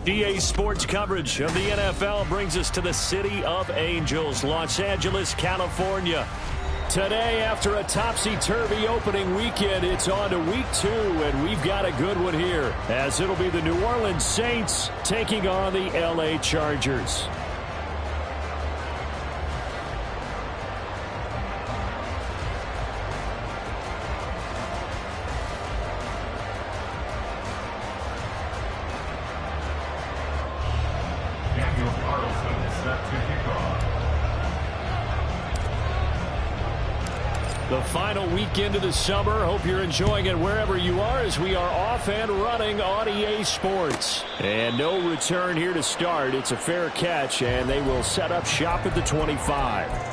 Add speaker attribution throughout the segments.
Speaker 1: EA Sports coverage of the NFL brings us to the City of Angels, Los Angeles, California. Today, after a topsy-turvy opening weekend, it's on to week 2, and we've got a good one here, as it'll be the New Orleans Saints taking on the LA Chargers. The final weekend of the summer. Hope you're enjoying it wherever you are as we are off and running on EA Sports. And no return here to start. It's a fair catch, and they will set up shop at the 25.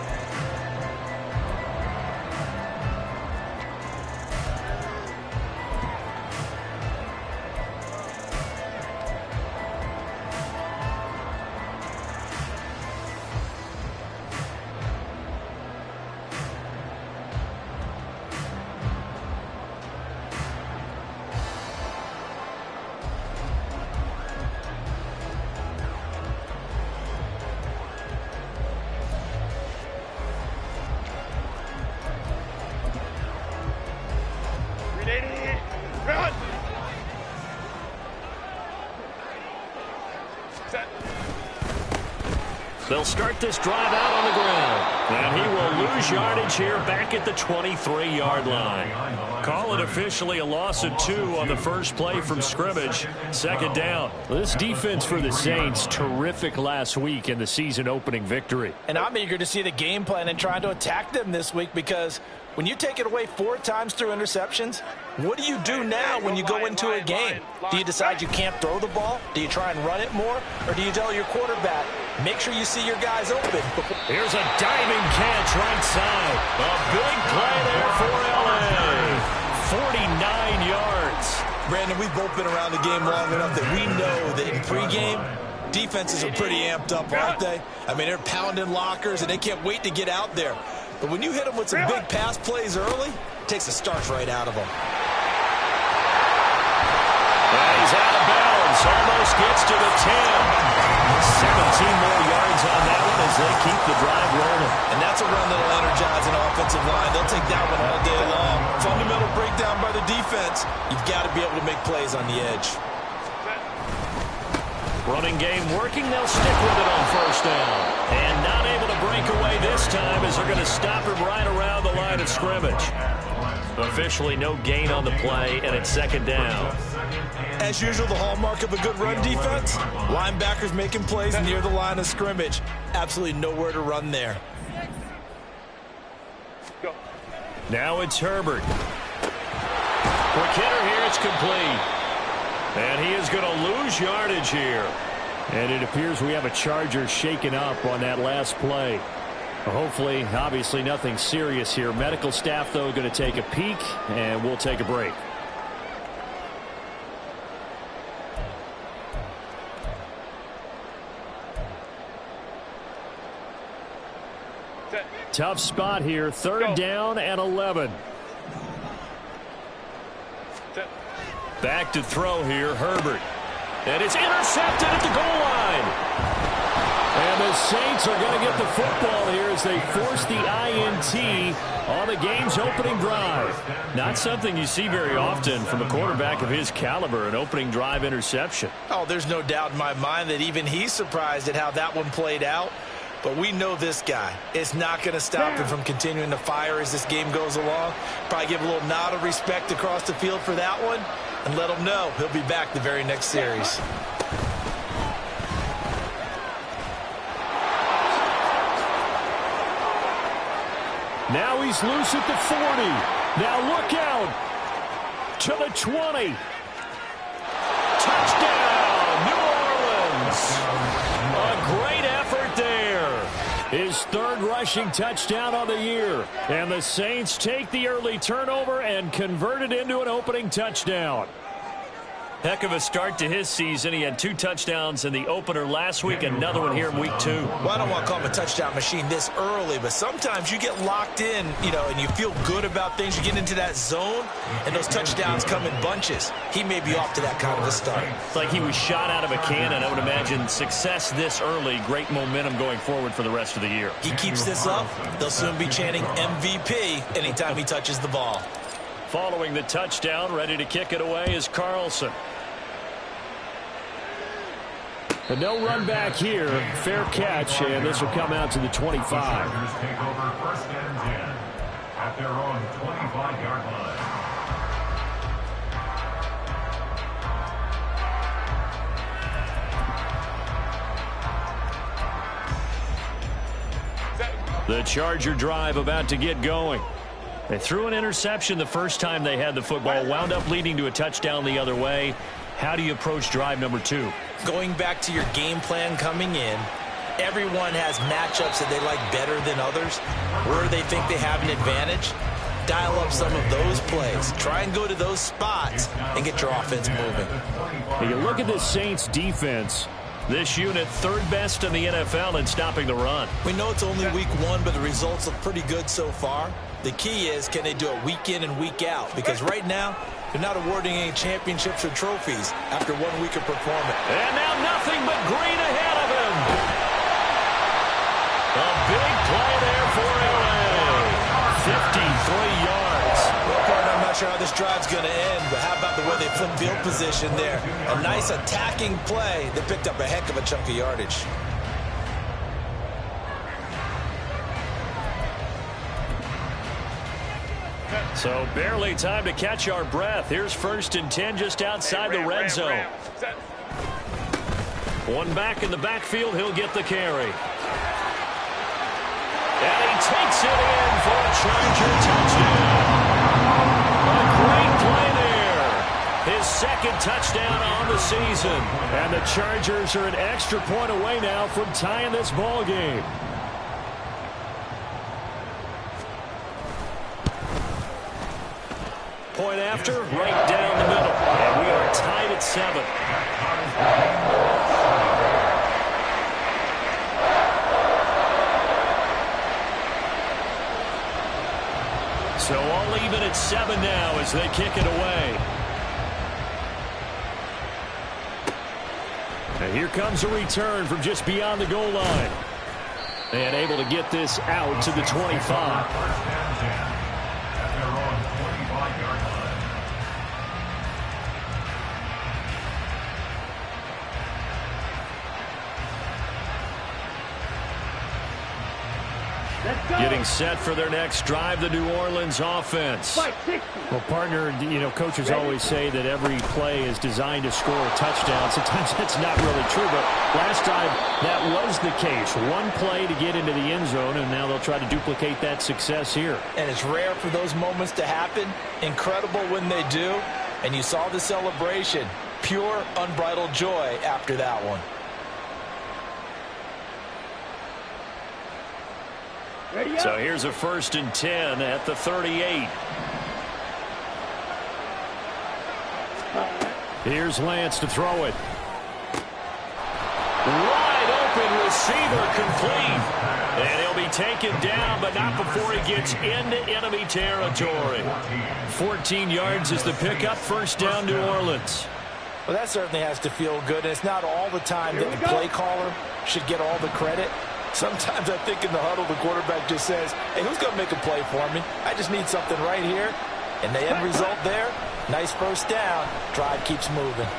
Speaker 1: They'll start this drive out on the ground. And he will lose yardage here back at the 23-yard line. Call it officially a loss of 2 on the first play from scrimmage. Second down. This defense for the Saints, terrific last week in the season-opening victory.
Speaker 2: And I'm eager to see the game plan and trying to attack them this week, because when you take it away 4 times through interceptions, what do you do now when you go into a game? Do you decide you can't throw the ball? Do you try and run it more? Or do you tell your quarterback, make sure you see your guys open?
Speaker 1: Here's a diving catch right side. A big play there for LA. 49 yards.
Speaker 3: Brandon, we've both been around the game long enough that we know that in pregame, defenses are pretty amped up, aren't they? I mean, they're pounding lockers, and they can't wait to get out there. But when you hit them with some big pass plays early, it takes the starch right out of them.
Speaker 1: And he's out of bounds. Almost gets to the 10. 17 more yards on that one as they keep the drive rolling.
Speaker 3: And that's a run that'll energize an offensive line. They'll take that one all day long. Fundamental breakdown by the defense. You've got to be able to make plays on the edge.
Speaker 1: Running game working. They'll stick with it on first down. And not able to break away this time as they're going to stop him right around the line of scrimmage. Officially no gain on the play, and it's second down.
Speaker 3: As usual, the hallmark of a good run defense, linebackers making plays near the line of scrimmage. Absolutely nowhere to run there.
Speaker 1: Now it's Herbert. Quick hitter here, it's complete. And he is going to lose yardage here. And it appears we have a Charger shaken up on that last play. Hopefully, obviously nothing serious here. Medical staff, though, going to take a peek, and we'll take a break. Tough spot here. Third down and 11. Back to throw here, Herbert. And it's intercepted at the goal line. And the Saints are going to get the football here as they force the INT on the game's opening drive. Not something you see very often from a quarterback of his caliber, an opening drive interception.
Speaker 3: Oh, there's no doubt in my mind that even he's surprised at how that one played out. But we know this guy is not going to stop him from continuing to fire as this game goes along. Probably give a little nod of respect across the field for that one and let him know he'll be back the very next series.
Speaker 1: Now he's loose at the 40. Now look out to the 20. Touchdown, New Orleans. A great effort there. His third rushing touchdown on the year. And the Saints take the early turnover and convert it into an opening touchdown. Heck of a start to his season. He had 2 touchdowns in the opener last week, another one here in week 2.
Speaker 3: Well, I don't want to call him a touchdown machine this early, but sometimes you get locked in, and you feel good about things. You get into that zone, and those touchdowns come in bunches. He may be off to that kind of a start.
Speaker 1: It's like he was shot out of a cannon. I would imagine success this early, great momentum going forward for the rest of the year.
Speaker 3: He keeps this up, they'll soon be chanting MVP anytime he touches the ball.
Speaker 1: Following the touchdown, ready to kick it away is Carlson.
Speaker 4: But no run back here. Fair catch, and this will come out to the 25.
Speaker 5: Take over first and 10 at their own 25-yard line.
Speaker 1: The Charger drive about to get going. They threw an interception the first time they had the football, wound up leading to a touchdown the other way. How do you approach drive number 2?
Speaker 3: Going back to your game plan coming in, everyone has matchups that they like better than others, where they think they have an advantage. Dial up some of those plays. Try and go to those spots and get your offense moving.
Speaker 4: You look at this Saints defense.
Speaker 1: This unit, 3rd best in the NFL in stopping the run.
Speaker 3: We know it's only week 1, but the results look pretty good so far. The key is, can they do it week in and week out? Because right now, they're not awarding any championships or trophies after 1 week of performance.
Speaker 1: And now nothing but green ahead of him. A big play there for LA. 53 yards.
Speaker 3: Well, partner, I'm not sure how this drive's going to end, but how about the way they flip field position there? A nice attacking play that picked up a heck of a chunk of yardage.
Speaker 1: So barely time to catch our breath. Here's 1st and 10 just outside the red zone. One back in the backfield. He'll get the carry. And he takes it in for a Charger touchdown. A great play there. His 2nd touchdown on the season.
Speaker 4: And the Chargers are an extra point away now from tying this ball game.
Speaker 1: Point after, right down the middle. And we are tied at 7. So all even at 7 now as they kick it away.
Speaker 4: And here comes a return from just beyond the goal line. And able to get this out to the 25.
Speaker 1: Getting set for their next drive, the New Orleans offense.
Speaker 4: Well, partner, coaches always say that every play is designed to score a touchdown. Sometimes that's not really true, but last time that was the case. One play to get into the end zone, and now they'll try to duplicate that success here.
Speaker 3: And it's rare for those moments to happen. Incredible when they do. And you saw the celebration. Pure, unbridled joy after that one.
Speaker 1: So here's a 1st and 10 at the 38.
Speaker 4: Here's Lance to throw it.
Speaker 1: Wide open receiver complete. And he'll be taken down, but not before he gets into enemy territory. 14 yards is the pickup. 1st down, New Orleans.
Speaker 3: Well, that certainly has to feel good. And it's not all the time that the play caller should get all the credit. Sometimes I think in the huddle, the quarterback just says, hey, who's going to make a play for me? I just need something right here. And the end result there, nice 1st down. Drive keeps moving.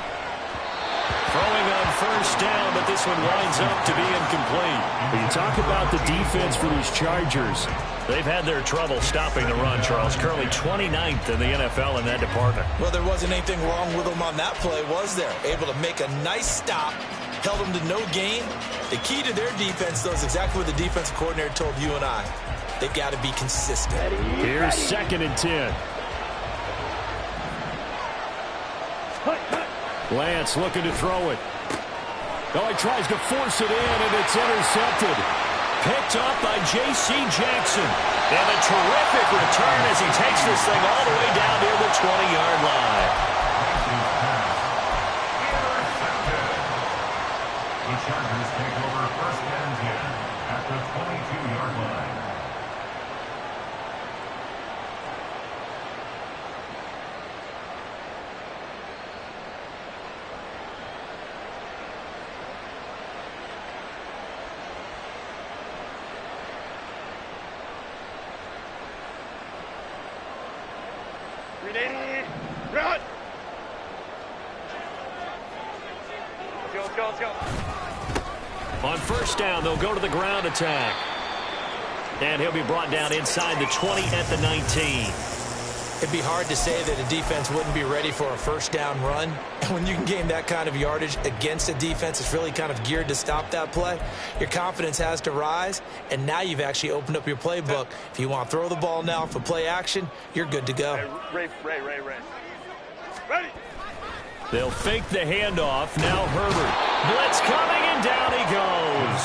Speaker 1: Throwing on 1st down, but this one winds up to be incomplete.
Speaker 4: When you talk about the defense for these Chargers,
Speaker 1: they've had their trouble stopping the run, Charles. Currently 29th in the NFL in that department.
Speaker 3: Well, there wasn't anything wrong with them on that play, was there? Able to make a nice stop, held them to no gain. The key to their defense, though, is exactly what the defensive coordinator told you and I. They've got to be consistent.
Speaker 4: Here's 2nd and 10. Lance looking to throw it. Oh, he tries to force it in, and it's intercepted.
Speaker 1: Picked up by J.C. Jackson. And a terrific return as he takes this thing all the way down near the 20-yard line.
Speaker 6: Ready, run! Let's go.
Speaker 1: On first down, they'll go to the ground attack. And he'll be brought down inside the 20 at the 19.
Speaker 2: It'd be hard to say that a defense wouldn't be ready for a first down run. And when you can gain that kind of yardage against a defense that's really kind of geared to stop that play, your confidence has to rise, and now you've actually opened up your playbook. If you want to throw the ball now for play action, you're good to go.
Speaker 6: Ray. Ready!
Speaker 1: They'll fake the handoff. Now Herbert. Blitz coming, and down he goes.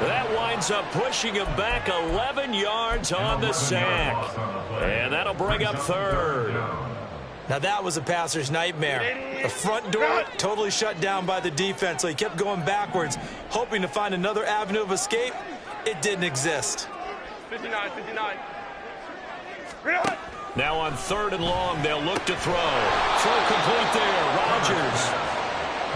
Speaker 1: That winds up pushing him back 11 yards on the sack. And that'll bring up third.
Speaker 2: Now that was a passer's nightmare. The front door totally shut down by the defense, so he kept going backwards, hoping to find another avenue of escape. It didn't exist.
Speaker 6: 59.
Speaker 1: Now on third and long, they'll look to throw. Throw complete there. Rodgers.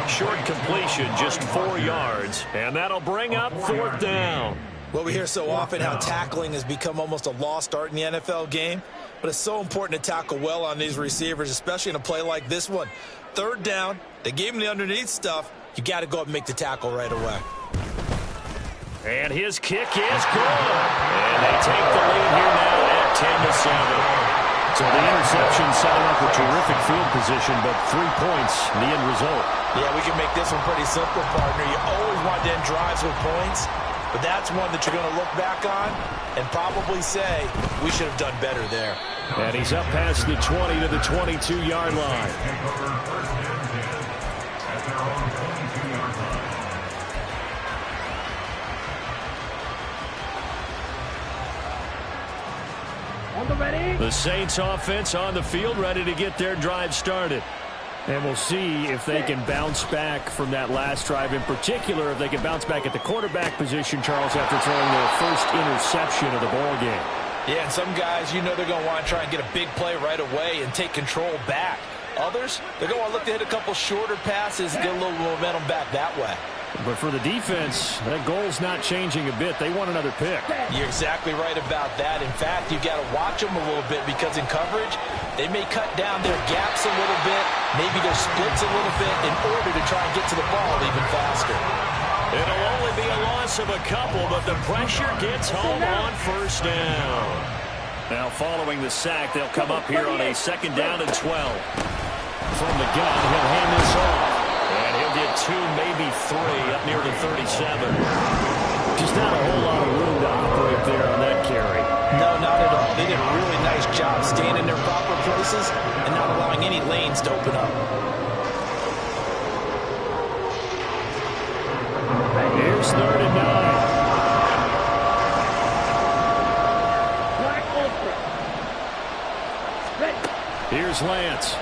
Speaker 1: Short completion, just 4 yards. And that'll bring up fourth down.
Speaker 2: Well, we hear so often how tackling has become almost a lost art in the NFL game, but it's so important to tackle well on these receivers, especially in a play like this one. Third down, they gave him the underneath stuff. You got to go up and make the tackle right away.
Speaker 1: And his kick is good. And they take the lead here now at 10-7. So the interception setting up a terrific field position, but 3 points, the end result.
Speaker 2: Yeah, we can make this one pretty simple, partner. You always want to end drives with points, but that's one that you're going to look back on and probably say, we should have done better there.
Speaker 1: And he's up past the 20 to the 22-yard line. The Saints offense on the field, ready to get their drive started.
Speaker 4: And we'll see if they can bounce back from that last drive. In particular, if they can bounce back at the quarterback position, Charles, after throwing their first interception of the ball game.
Speaker 2: Yeah, and some guys, you know they're going to want to try and get a big play right away and take control back. Others, they're going to look to hit a couple shorter passes and get a little momentum back that way.
Speaker 4: But for the defense, that goal's not changing a bit. They want another pick.
Speaker 2: You're exactly right about that. In fact, you've got to watch them a little bit because in coverage, they may cut down their gaps a little bit, maybe their splits a little bit in order to try and get to the ball even faster.
Speaker 1: It'll only be a loss of a couple, but the pressure gets home on first down. Now following the sack, they'll come up here on a 2nd down and 12. From the gun, he'll hand this off. And he'll get 2, maybe 3, up near the 37.
Speaker 4: Just not a whole lot of room to operate there on that carry.
Speaker 2: No, not at all. They did a really nice job staying in their proper places and not allowing any lanes to open up.
Speaker 4: Here's 3rd and 9. Here's Lance.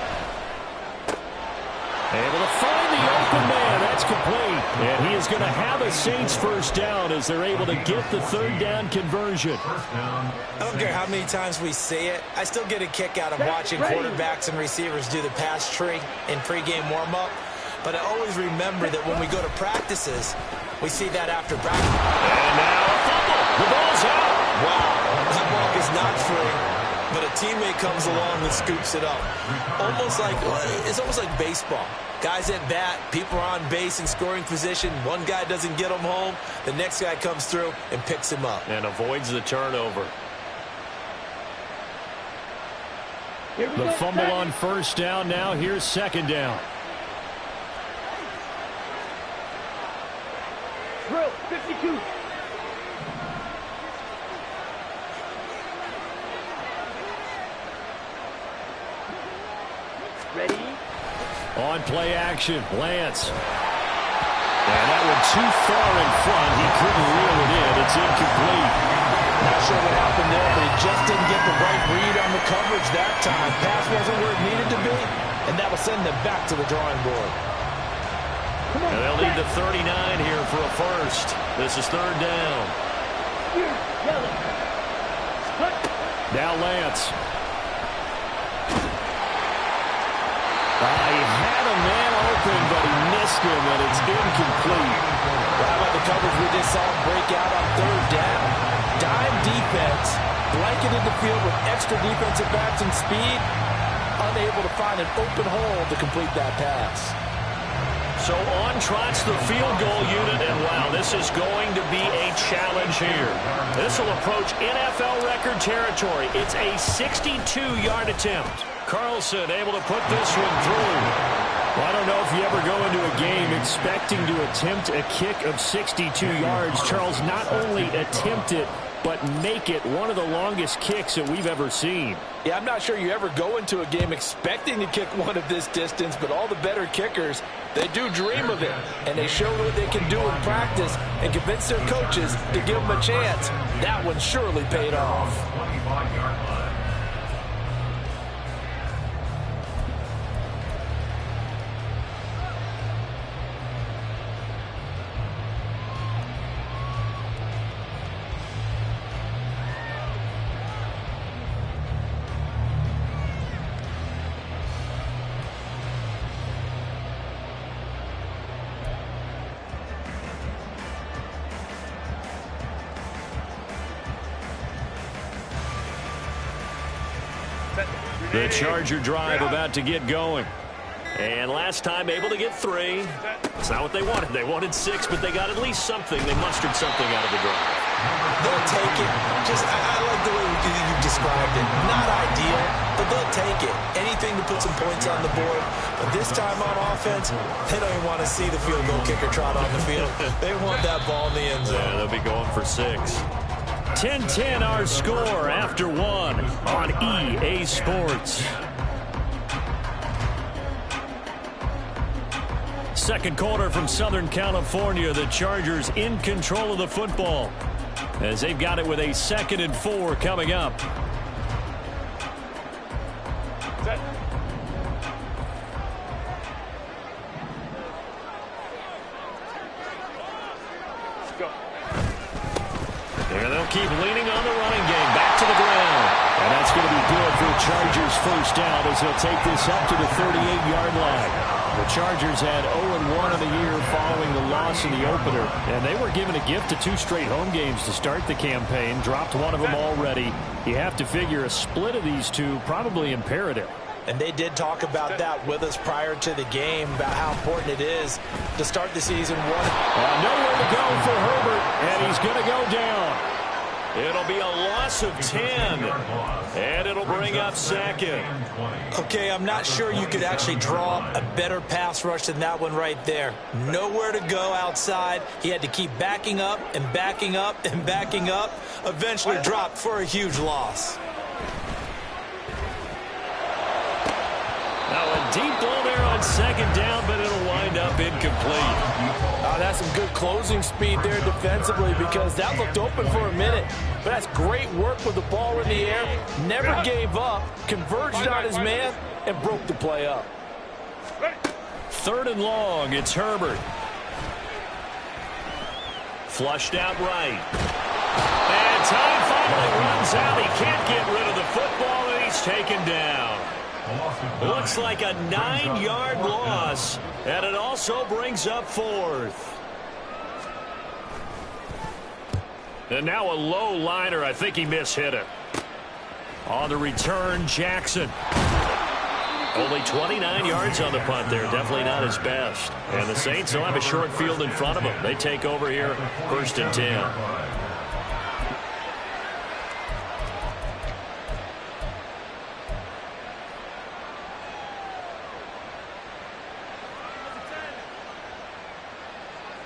Speaker 4: Able to find the open man. That's complete. And he is going to have a Saints first down as they're able to get the 3rd down conversion.
Speaker 2: I don't care how many times we say it. I still get a kick out of watching quarterbacks and receivers do the pass tree in pregame warm-up. But I always remember that when we go to practices, we see that after practice.
Speaker 1: And now a fumble. The ball's out.
Speaker 2: Wow. That ball is not free. But a teammate comes along and scoops it up. It's almost like baseball. Guys at bat, people are on base in scoring position. One guy doesn't get him home. The next guy comes through and picks him up.
Speaker 1: And avoids the turnover.
Speaker 4: The fumble on first down now. Here's 2nd down.
Speaker 6: Drill, 52. Ready?
Speaker 4: On play action, Lance. And that one too far in front. He couldn't reel it in. It's incomplete.
Speaker 2: Not sure what happened there, but he just didn't get the right read on the coverage that time. Pass wasn't where it needed to be, and that will send them back to the drawing board.
Speaker 1: And they'll need the 39 here for a first. This is 3rd down.
Speaker 4: Now Lance. He had a man open, but he missed him, and it's incomplete.
Speaker 2: How about the coverage we just saw him break out on 3rd down? Dime defense, blanketed the field with extra defensive backs and speed, unable to find an open hole to complete that pass.
Speaker 1: So on trots the field goal unit, and wow, this is going to be a challenge here. This will approach NFL record territory. It's a 62-yard attempt. Carlson able to put this one through.
Speaker 4: Well, I don't know if you ever go into a game expecting to attempt a kick of 62 yards. Charles, not only attempt it, but make it one of the longest kicks that we've ever seen.
Speaker 2: Yeah, I'm not sure you ever go into a game expecting to kick one of this distance, but all the better kickers, they do dream of it, and they show what they can do in practice and convince their coaches to give them a chance. That one surely paid off.
Speaker 5: 25-yard line.
Speaker 1: The Charger drive about to get going. And last time able to get 3. It's not what they wanted. They wanted 6, but they got at least something. They mustered something out of the drive.
Speaker 2: They'll take it. I like the way you described it. Not ideal, but they'll take it. Anything to put some points on the board. But this time on offense, they don't even want to see the field goal kicker trot on the field. They want that ball in the end zone.
Speaker 1: Yeah, they'll be going for 6. 10-10 our score after 1 on EA Sports. Second quarter from Southern California. The Chargers in control of the football as they've got it with a 2nd and 4 coming up.
Speaker 6: Set. Go.
Speaker 1: And they'll keep leaning on the running game. Back to the ground. And that's going to be good for the Chargers' first down as they'll take this up to the 38-yard line. The Chargers had 0-1 in the year following the loss in the opener. And they were given a gift of 2 straight home games to start the campaign. Dropped one of them already. You have to figure a split of these two probably imperative.
Speaker 2: And they did talk about that with us prior to the game, about how important it is to start the season one.
Speaker 1: Nowhere to go for Herbert, and he's going to go down. It'll be a loss of 10, and it'll bring up 2nd.
Speaker 2: Okay, I'm not sure you could actually draw a better pass rush than that one right there. Nowhere to go outside. He had to keep backing up and backing up and backing up. Eventually dropped for a huge loss.
Speaker 1: Now a deep ball there on 2nd down, but it'll wind up incomplete.
Speaker 2: That's some good closing speed there defensively because that looked open for a minute. But that's great work with the ball in the air. Never gave up, converged on his man, and broke the play up.
Speaker 1: 3rd and long, it's Herbert. Flushed out right. And time finally runs out. He can't get rid of the football, and he's taken down. Looks like a 9-yard loss, and it also brings up 4th. And now a low liner. I think he mishit it. On the return, Jackson. Only 29 yards on the punt there. Definitely not his best. And the Saints will have a short field in front of them. They take over here, 1st and 10.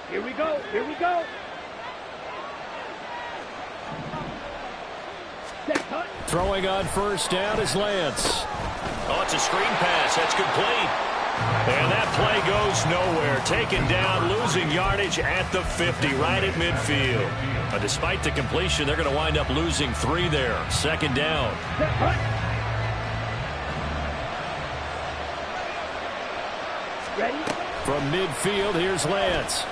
Speaker 6: Here we go. Here we go.
Speaker 4: Throwing on 1st down is Lance.
Speaker 1: Oh, it's a screen pass. That's complete. And that play goes nowhere. Taken down, losing yardage at the 50, right at midfield. But despite the completion, they're going to wind up losing 3 there. 2nd down.
Speaker 6: Ready?
Speaker 4: From midfield, here's Lance.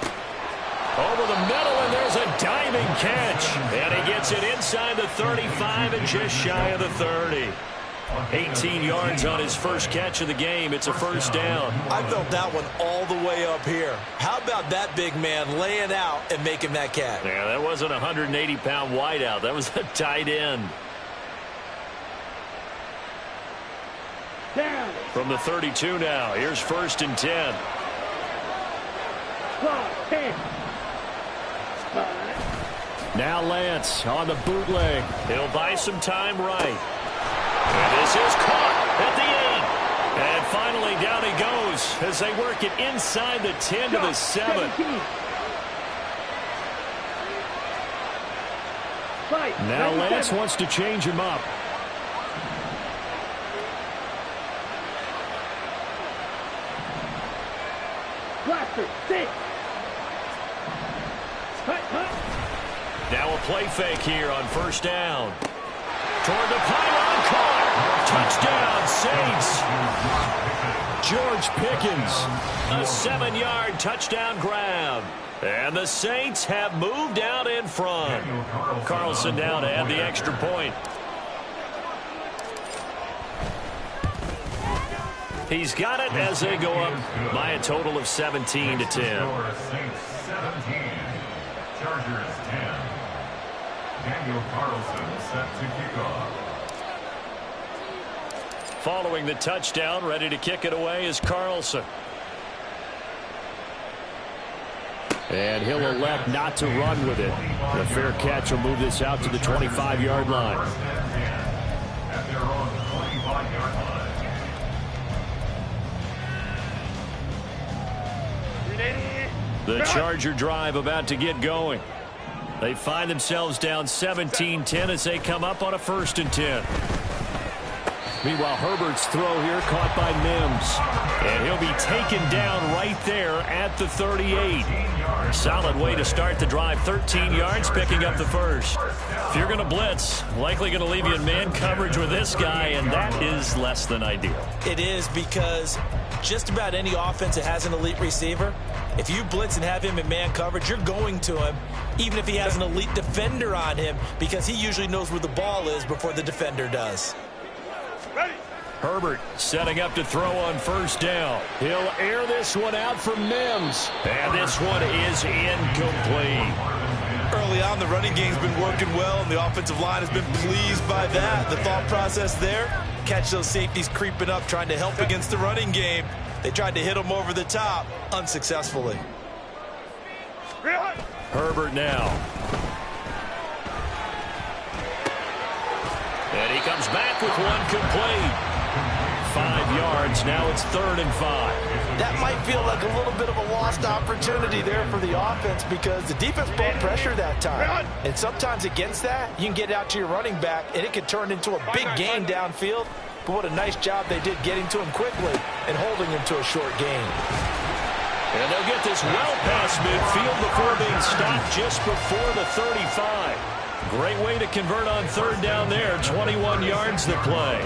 Speaker 1: Over the middle, and there's a diving catch. And he gets it inside the 35 and just shy of the 30. 18 yards on his first catch of the game. It's a 1st down.
Speaker 2: I felt that one all the way up here. How about that big man laying out and making that catch?
Speaker 1: Yeah, that wasn't a 180-pound wideout. That was a tight end. From the 32 now, here's 1st and 10.
Speaker 6: 10.
Speaker 4: Now Lance on the bootleg.
Speaker 1: He'll buy some time right. And this is caught at the 8. And finally down he goes as they work it inside the 10 to the 7.
Speaker 4: Now Lance wants to change him up.
Speaker 6: Blaster, 6.
Speaker 1: Now a play fake here on 1st down. Toward the pylon, caught. Touchdown, Saints. George Pickens, a 7-yard touchdown grab. And the Saints have moved out in front. Carlson down to add the extra point. He's got it as they go up by a total of 17 to 10.
Speaker 5: Saints 17, Chargers 10. Daniel Carlson set to kick off.
Speaker 1: Following the touchdown, ready to kick it away is Carlson.
Speaker 4: And he'll elect not to run with it. The fair catch will move this out to the 25-yard line.
Speaker 5: At their own 25-yard line.
Speaker 1: The Charger drive about to get going. They find themselves down 17-10 as they come up on a 1st and 10.
Speaker 4: Meanwhile, Herbert's throw here caught by Mims.
Speaker 1: And he'll be taken down right there at the 38. Solid way to start the drive. 13 yards, picking up the first. If you're going to blitz, likely going to leave you in man coverage with this guy, and that is less than ideal.
Speaker 2: It is, because just about any offense that has an elite receiver, if you blitz and have him in man coverage, you're going to him, even if he has an elite defender on him, because he usually knows where the ball is before the defender does.
Speaker 1: Herbert setting up to throw on 1st down. He'll air this one out for Mims. And this one is incomplete.
Speaker 3: Early on, the running game's been working well, and the offensive line has been pleased by that. The thought process there, catch those safeties creeping up, trying to help against the running game. They tried to hit them over the top, unsuccessfully.
Speaker 1: Herbert now. And he comes back with one complete. 5 yards. Now it's 3rd and 5.
Speaker 2: That might feel like a little bit of a lost opportunity there for the offense, because the defense brought pressure that time. And sometimes against that, you can get out to your running back, and it could turn into a big gain downfield. But what a nice job they did getting to him quickly and holding him to a short gain.
Speaker 1: And they'll get this well past midfield before being stopped just before the 35. Great way to convert on 3rd down there. 21 yards to play.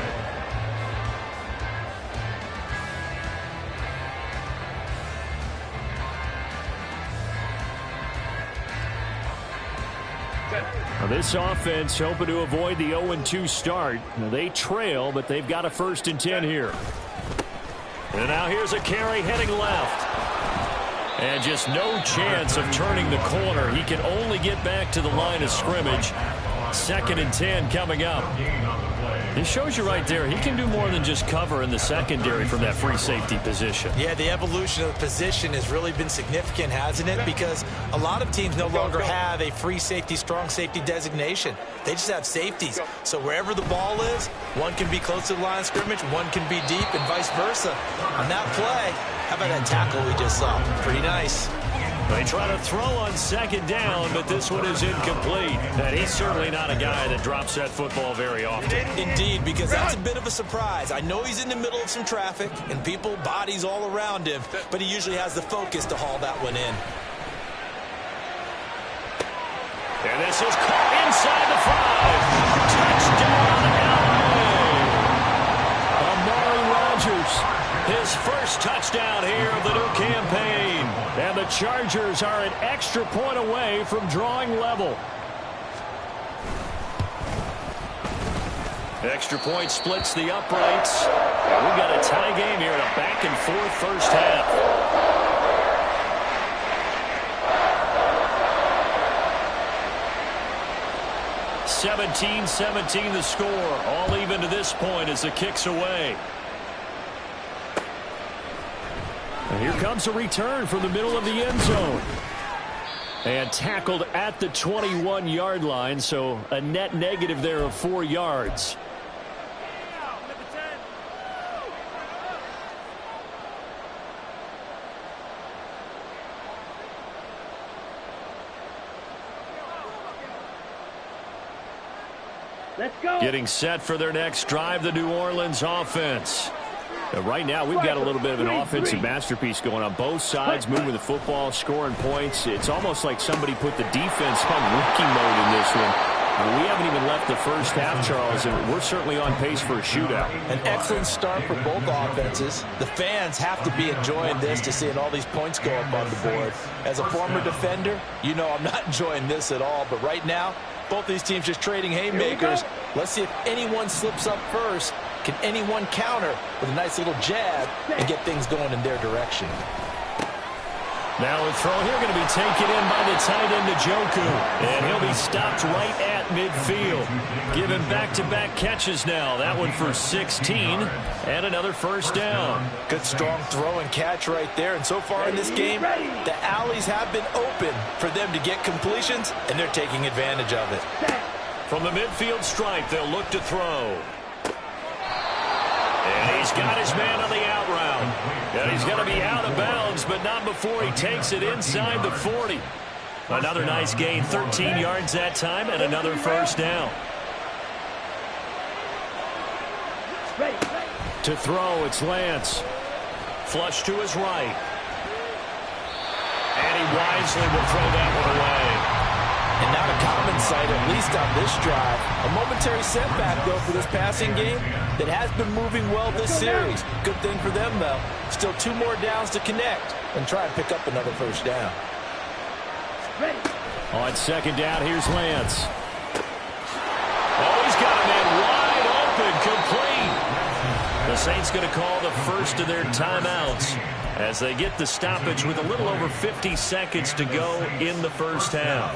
Speaker 4: Now this offense hoping to avoid the 0-2 start. Now they trail, but they've got a 1st and 10 here.
Speaker 1: And now here's a carry heading left. And just no chance of turning the corner. He can only get back to the line of scrimmage. 2nd and 10 coming up. It shows you right there, he can do more than just cover in the secondary from that free safety position.
Speaker 2: Yeah, the evolution of the position has really been significant, hasn't it? Because a lot of teams no longer have a free safety, strong safety designation. They just have safeties. So wherever the ball is, one can be close to the line of scrimmage, one can be deep, and vice versa. On that play, how about that tackle we just saw? Pretty nice.
Speaker 1: They try to throw on 2nd down, but this one is incomplete. And he's certainly not a guy that drops that football very often.
Speaker 2: Indeed, because that's a bit of a surprise. I know he's in the middle of some traffic and people, bodies all around him, but he usually has the focus to haul that one in.
Speaker 1: And this is caught inside the 5. Touchdown, Amari Rodgers. His first touchdown here of the new campaign. And the Chargers are an extra point away from drawing level. Extra point splits the uprights. And we've got a tie game here in a back-and-forth first half. (17-17) the score. All even to this point as the kick's away.
Speaker 4: And here comes a return from the middle of the end zone. And tackled at the 21-yard line, so a net negative there of 4 yards.
Speaker 6: Let's go.
Speaker 4: Getting set for their next drive, the New Orleans offense. Right now, we've got a little bit of an offensive masterpiece going on. Both sides moving the football, scoring points. It's almost like somebody put the defense on rookie mode in this one. We haven't even left the first half, Charles, and we're certainly on pace for a shootout.
Speaker 2: An excellent start for both offenses. The fans have to be enjoying this to seeing all these points go up on the board. As a former defender, you know I'm not enjoying this at all. But right now, both these teams just trading haymakers. Let's see if anyone slips up first. Can anyone counter with a nice little jab and get things going in their direction?
Speaker 4: Now a throw here going to be taken in by the tight end, Njoku. And he'll be stopped right at midfield. Given back-to-back catches now. That one for 16 and another first down.
Speaker 2: Good strong throw and catch right there. And so far in this game, the alleys have been open for them to get completions, and they're taking advantage of it.
Speaker 4: From the midfield stripe, they'll look to throw. And he's got his man on the out route. And he's going to be out of bounds, but not before he takes it inside the 40. Another nice gain, 13 yards that time, and another first down. To throw, it's Lance. Flush to his right. And he wisely will throw that one away.
Speaker 2: And not a common sight, at least on this drive. A momentary setback, though, for this passing game that has been moving well this series. Good thing for them, though. Still 2 more downs to connect and try and pick up another first down.
Speaker 4: On second down, here's Lance. Oh, he's got a man wide open, complete. The Saints going to call the first of their timeouts as they get the stoppage with a little over 50 seconds to go in the first half.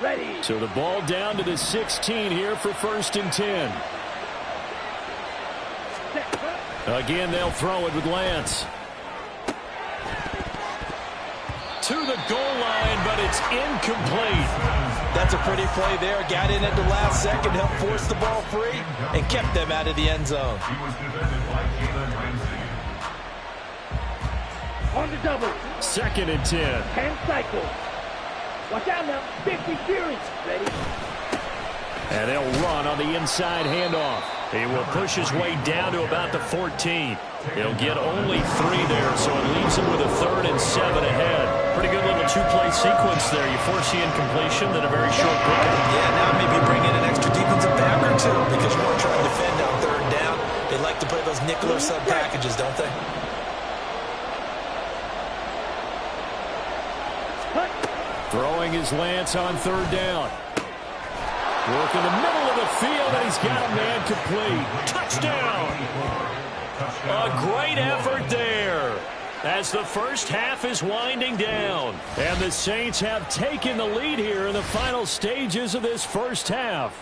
Speaker 6: Ready.
Speaker 4: So the ball down to the 16 here for 1st and 10. Again, they'll throw it with Lance. To the goal line, but it's incomplete.
Speaker 2: That's a pretty play there. Got in at the last second, helped force the ball free, and kept them out of the end zone.
Speaker 6: On the double.
Speaker 4: 2nd and 10.
Speaker 6: 10 cycles. Watch out now. 50 Fury. Ready.
Speaker 4: And they'll run on the inside handoff. He will push his way down to about the 14. He'll get only 3 there, so it leaves him with a 3rd and 7 ahead. Pretty good little 2-play sequence there. You foresee incompletion, then a very short pickup.
Speaker 2: Yeah, now maybe bring in an extra defensive back or 2 because you want to try and defend on 3rd down. They like to play those nickel or sub packages, don't they?
Speaker 4: Throwing his Lance on 3rd down. Work in the middle of the field, and he's got a man complete. Touchdown! A great effort there as the first half is winding down. And the Saints have taken the lead here in the final stages of this first half.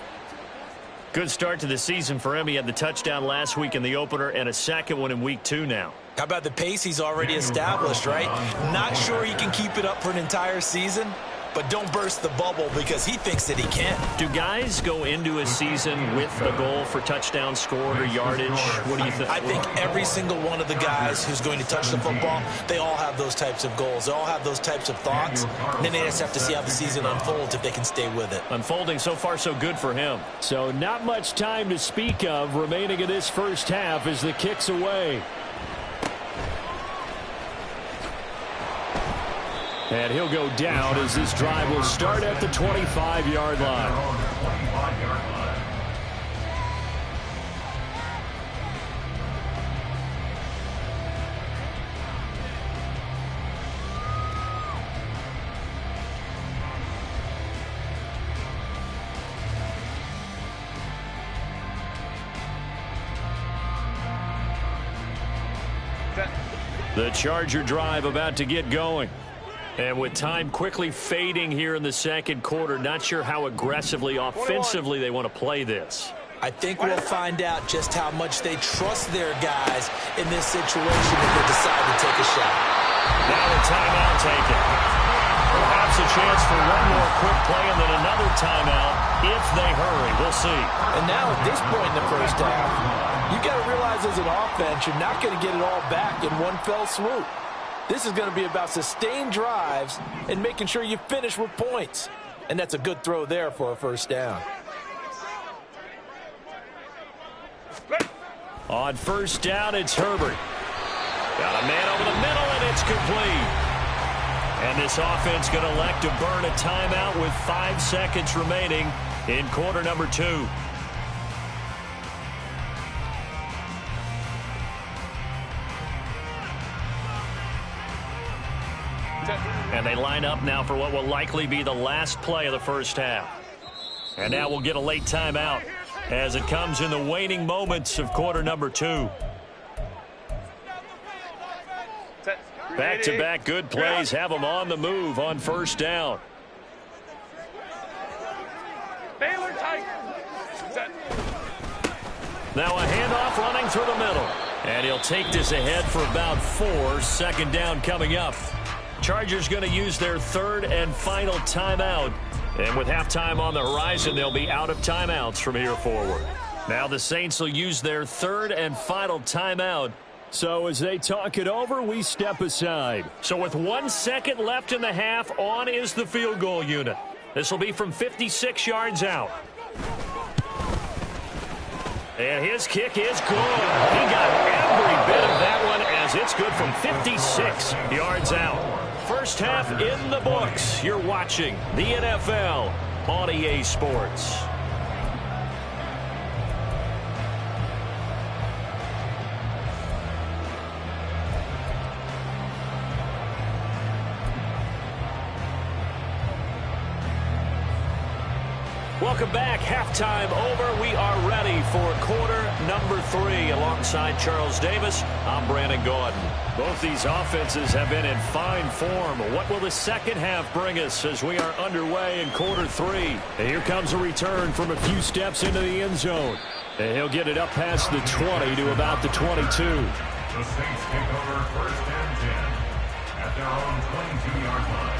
Speaker 4: Good start to the season for him. He had the touchdown last week in the opener and a second one in week 2 now.
Speaker 2: How about the pace he's already established, right? Not sure he can keep it up for an entire season, but don't burst the bubble because he thinks that he can.
Speaker 4: Do guys go into a season with a goal for touchdown scored or yardage? What do you think?
Speaker 2: I think every single one of the guys who's going to touch the football, they all have those types of goals. They all have those types of thoughts. And then they just have to see how the season unfolds if they can stay with it.
Speaker 4: Unfolding so far so good for him. So not much time to speak of remaining in this first half as the kick's away. And he'll go down as this drive will start at the 25-yard line. The Charger drive about to get going. And with time quickly fading here in the second quarter, not sure how aggressively, offensively they want to play this.
Speaker 3: I think we'll find out just how much they trust their guys in this situation if they decide to take a shot.
Speaker 1: Now a timeout taken. Perhaps a chance for one more quick play and then another timeout if they hurry. We'll see.
Speaker 2: And now at this point in the first half, you've got to realize as an offense, you're not going to get it all back in one fell swoop. This is going to be about sustained drives and making sure you finish with points. And that's a good throw there for a first down.
Speaker 1: On first down, it's Herbert. Got a man over the middle, and it's complete. And this offense going to elect to burn a timeout with 5 seconds remaining in quarter number 2. And they line up now for what will likely be the last play of the first half. And now we'll get a late timeout as it comes in the waning moments of quarter number 2. Back-to-back good plays have them on the move on first down. Now a handoff running through the middle. And he'll take this ahead for about 4. Second down coming up. Chargers going to use their third and final timeout. And with halftime on the horizon, they'll be out of timeouts from here forward. Now the Saints will use their third and final timeout. So as they talk it over, we step aside. So with 1 second left in the half, on is the field goal unit. This will be from 56 yards out. And his kick is good. He got every bit of that one as it's good from 56 yards out. First half in the books. You're watching the NFL on EA Sports. Welcome back. Halftime over. We are ready for quarter number 3. Alongside Charles Davis, I'm Brandon Gaudin. Both these offenses have been in fine form. What will the second half bring us as we are underway in quarter 3? And here comes a return from a few steps into the end zone. And he'll get it up past the 20 to about the 22.
Speaker 5: The Saints take over first and 10 at their own 22-yard line.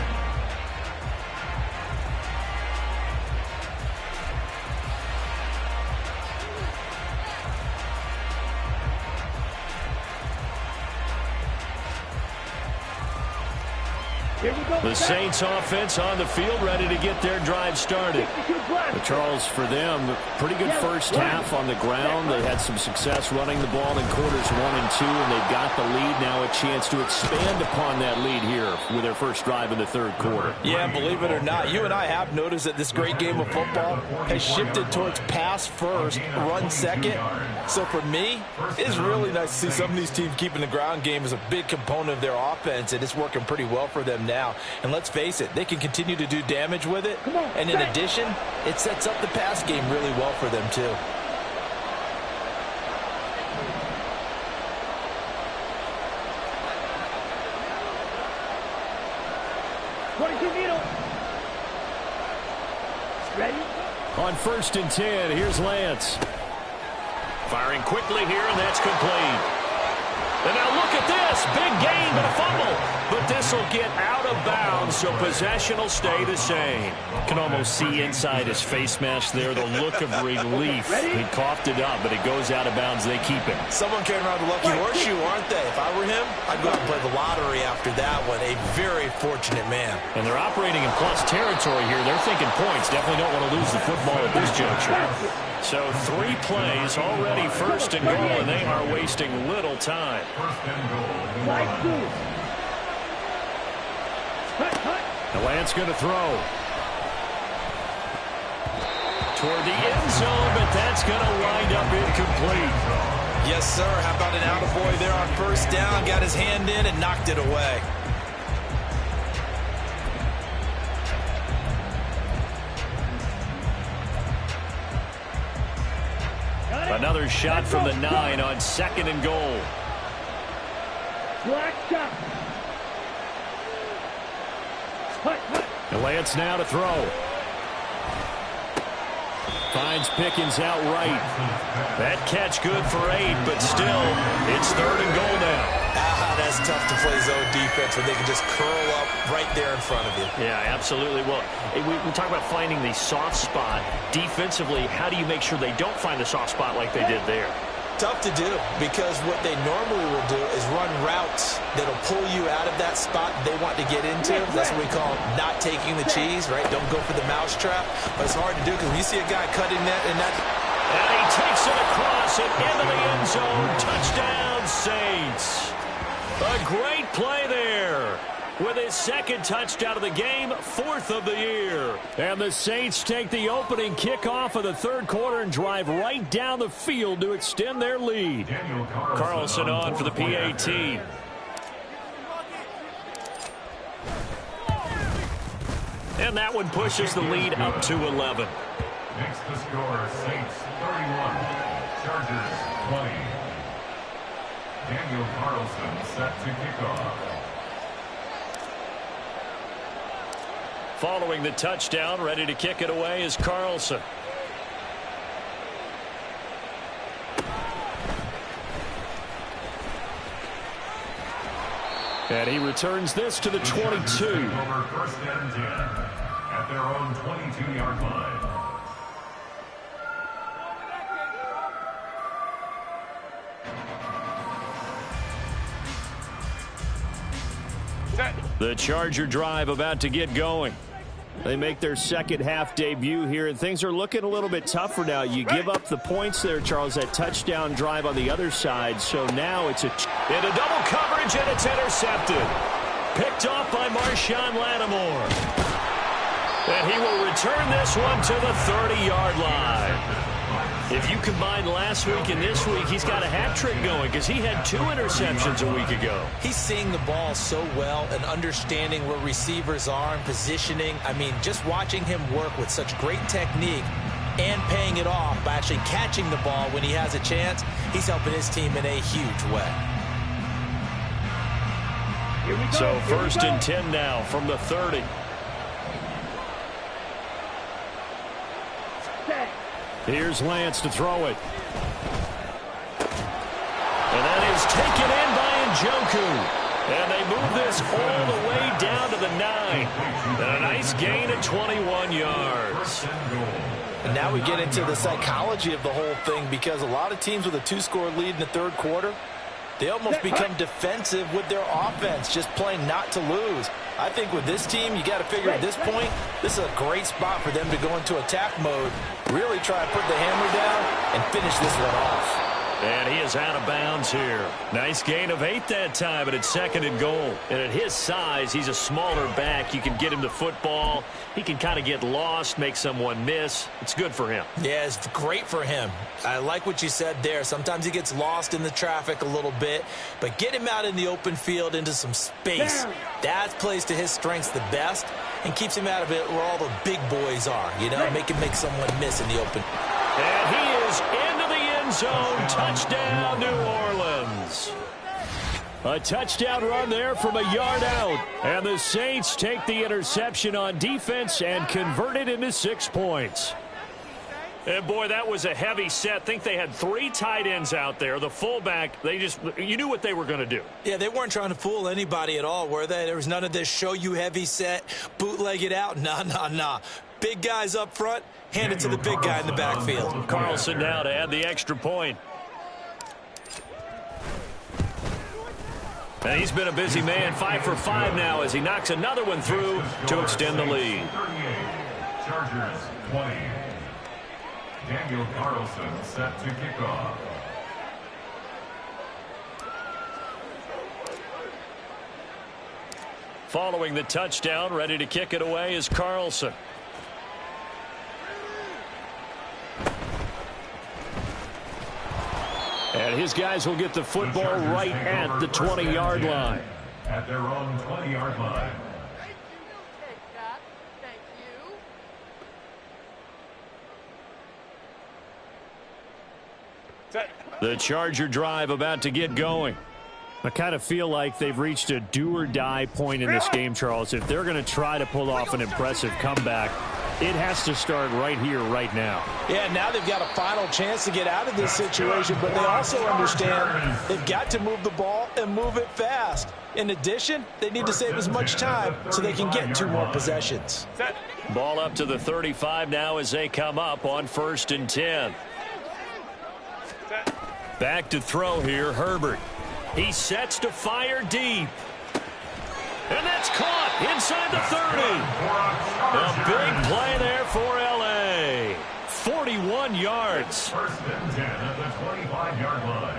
Speaker 1: The Saints offense on the field ready to get their drive started.
Speaker 4: But Charles, for them, pretty good first half on the ground. They had some success running the ball in quarters 1 and 2, and they've got the lead now, a chance to expand upon that lead here with their first drive in the third quarter.
Speaker 2: Yeah, believe it or not, you and I have noticed that this great game of football has shifted towards pass first, run second. So for me, it's really nice to see some of these teams keeping the ground game as a big component of their offense, and it's working pretty well for them now. And let's face it, they can continue to do damage with it. And in addition, it sets up the pass game really well for them too.
Speaker 6: Ready?
Speaker 1: On first and 10, here's Lance. Firing quickly here, and that's complete. And now look at this. Big gain, but a fumble. But this will get out of bounds, so possession will stay the same. Can almost see inside his face mask there the look of relief. He coughed it up, but it goes out of bounds. They keep it.
Speaker 3: Someone came around the lucky horseshoe, aren't they? If I were him, I'd go out and play the lottery after that one. A very fortunate man.
Speaker 1: And they're operating in plus territory here. They're thinking points. Definitely don't want to lose the football at this juncture. So 3 plays already first and goal, and they are wasting little time.
Speaker 5: First and goal.
Speaker 1: Now Lance going to throw. Toward the end zone, but that's going to wind up incomplete.
Speaker 3: Yes, sir. How about an attaboy there on first down? Got his hand in and knocked it away.
Speaker 1: Another shot from the 9 on second and goal.
Speaker 6: Black shot.
Speaker 1: And Lance now to throw.
Speaker 4: Finds Pickens out right.
Speaker 1: That catch good for 8, but still, it's 3rd and goal now.
Speaker 2: That's tough to play zone defense when they can just curl up right there in front of you.
Speaker 4: Yeah, absolutely. Well, we talk about finding the soft spot. Defensively, how do you make sure they don't find the soft spot like they did there?
Speaker 2: Tough to do, because what they normally will do is run routes that'll pull you out of that spot they want to get into. That's what we call not taking the cheese, right? Don't go for the mousetrap. But it's hard to do because when you see a guy cutting that and that.
Speaker 1: And he takes it across and into the end zone. Touchdown, Saints. A great play there. With his 2nd touchdown of the game, 4th of the year.
Speaker 4: And the Saints take the opening kickoff of the 3rd quarter and drive right down the field to extend their lead.
Speaker 1: Carlson on for the PAT.
Speaker 4: And that one pushes the lead up to 11.
Speaker 5: Makes the score Saints 31, Chargers 20. Daniel Carlson set to kick off.
Speaker 1: Following the touchdown, ready to kick it away is Carlson.
Speaker 4: And he returns this to the 22.
Speaker 5: Over 1st and 10 at their own 22-yard line.
Speaker 4: The Charger drive about to get going. They make their 2nd half debut here, and things are looking a little bit tougher now. You give up the points there, Charles, that touchdown drive on the other side. So now it's into
Speaker 1: double coverage, and it's intercepted. Picked off by Marshawn Lattimore. And he will return this one to the 30-yard line. If you combine last week and this week, he's got a hat trick going because he had 2 interceptions a week ago.
Speaker 2: He's seeing the ball so well and understanding where receivers are and positioning. I mean, just watching him work with such great technique and paying it off by actually catching the ball when he has a chance, he's helping his team in a huge way.
Speaker 1: So 1st and 10 now from the 30.
Speaker 4: Here's Lance to throw it.
Speaker 1: And that is taken in by Njoku. And they move this all the way down to the 9. And a nice gain of 21 yards.
Speaker 2: And now we get into the psychology of the whole thing, because a lot of teams with a 2-score lead in the 3rd quarter, they almost become defensive with their offense, just playing not to lose. I think with this team, you got to figure at this point, this is a great spot for them to go into attack mode, really try to put the hammer down and finish this one off.
Speaker 1: And he is out of bounds here. Nice gain of 8 that time, but it's 2nd and goal.
Speaker 4: And at his size, he's a smaller back. You can get him the football. He can kind of get lost, make someone miss. It's good for him.
Speaker 2: Yeah, it's great for him. I like what you said there. Sometimes he gets lost in the traffic a little bit, but get him out in the open field into some space. That plays to his strengths the best and keeps him out of it where all the big boys are, you know, make someone miss in the open.
Speaker 1: And he is into the end zone. Touchdown, New Orleans.
Speaker 4: A touchdown run there from a yard out. And the Saints take the interception on defense and convert it into 6 points.
Speaker 1: And boy, that was a heavy set. I think they had 3 tight ends out there. The fullback, you knew what they were going to do.
Speaker 2: Yeah, they weren't trying to fool anybody at all, were they? There was none of this show you heavy set, bootleg it out. Nah. Big guys up front, hand it to the big guy in the backfield.
Speaker 1: Carlson now to add the extra point. And he's been a busy man, 5 for 5 now as he knocks another one through to extend the lead.
Speaker 5: Chargers 20. Daniel Carlson set to kick off.
Speaker 1: Following the touchdown, ready to kick it away is Carlson.
Speaker 4: And his guys will get the football right at the 20-yard line.
Speaker 5: At their own 20-yard line.
Speaker 4: The Charger drive about to get going. I kind of feel like they've reached a do-or-die point in this game, Charles. If they're going to try to pull off an impressive comeback, it has to start right here, right now.
Speaker 2: Yeah, now they've got a final chance to get out of this situation, but they also understand they've got to move the ball and move it fast. In addition, they need to save as much time so they can get 2 more possessions.
Speaker 1: Ball up to the 35 now as they come up on 1st and 10. Back to throw here, Herbert. He sets to fire deep. And that's caught inside the 30. A big play there for L.A. 41 yards.
Speaker 5: 1st and 10 at the 25-yard line.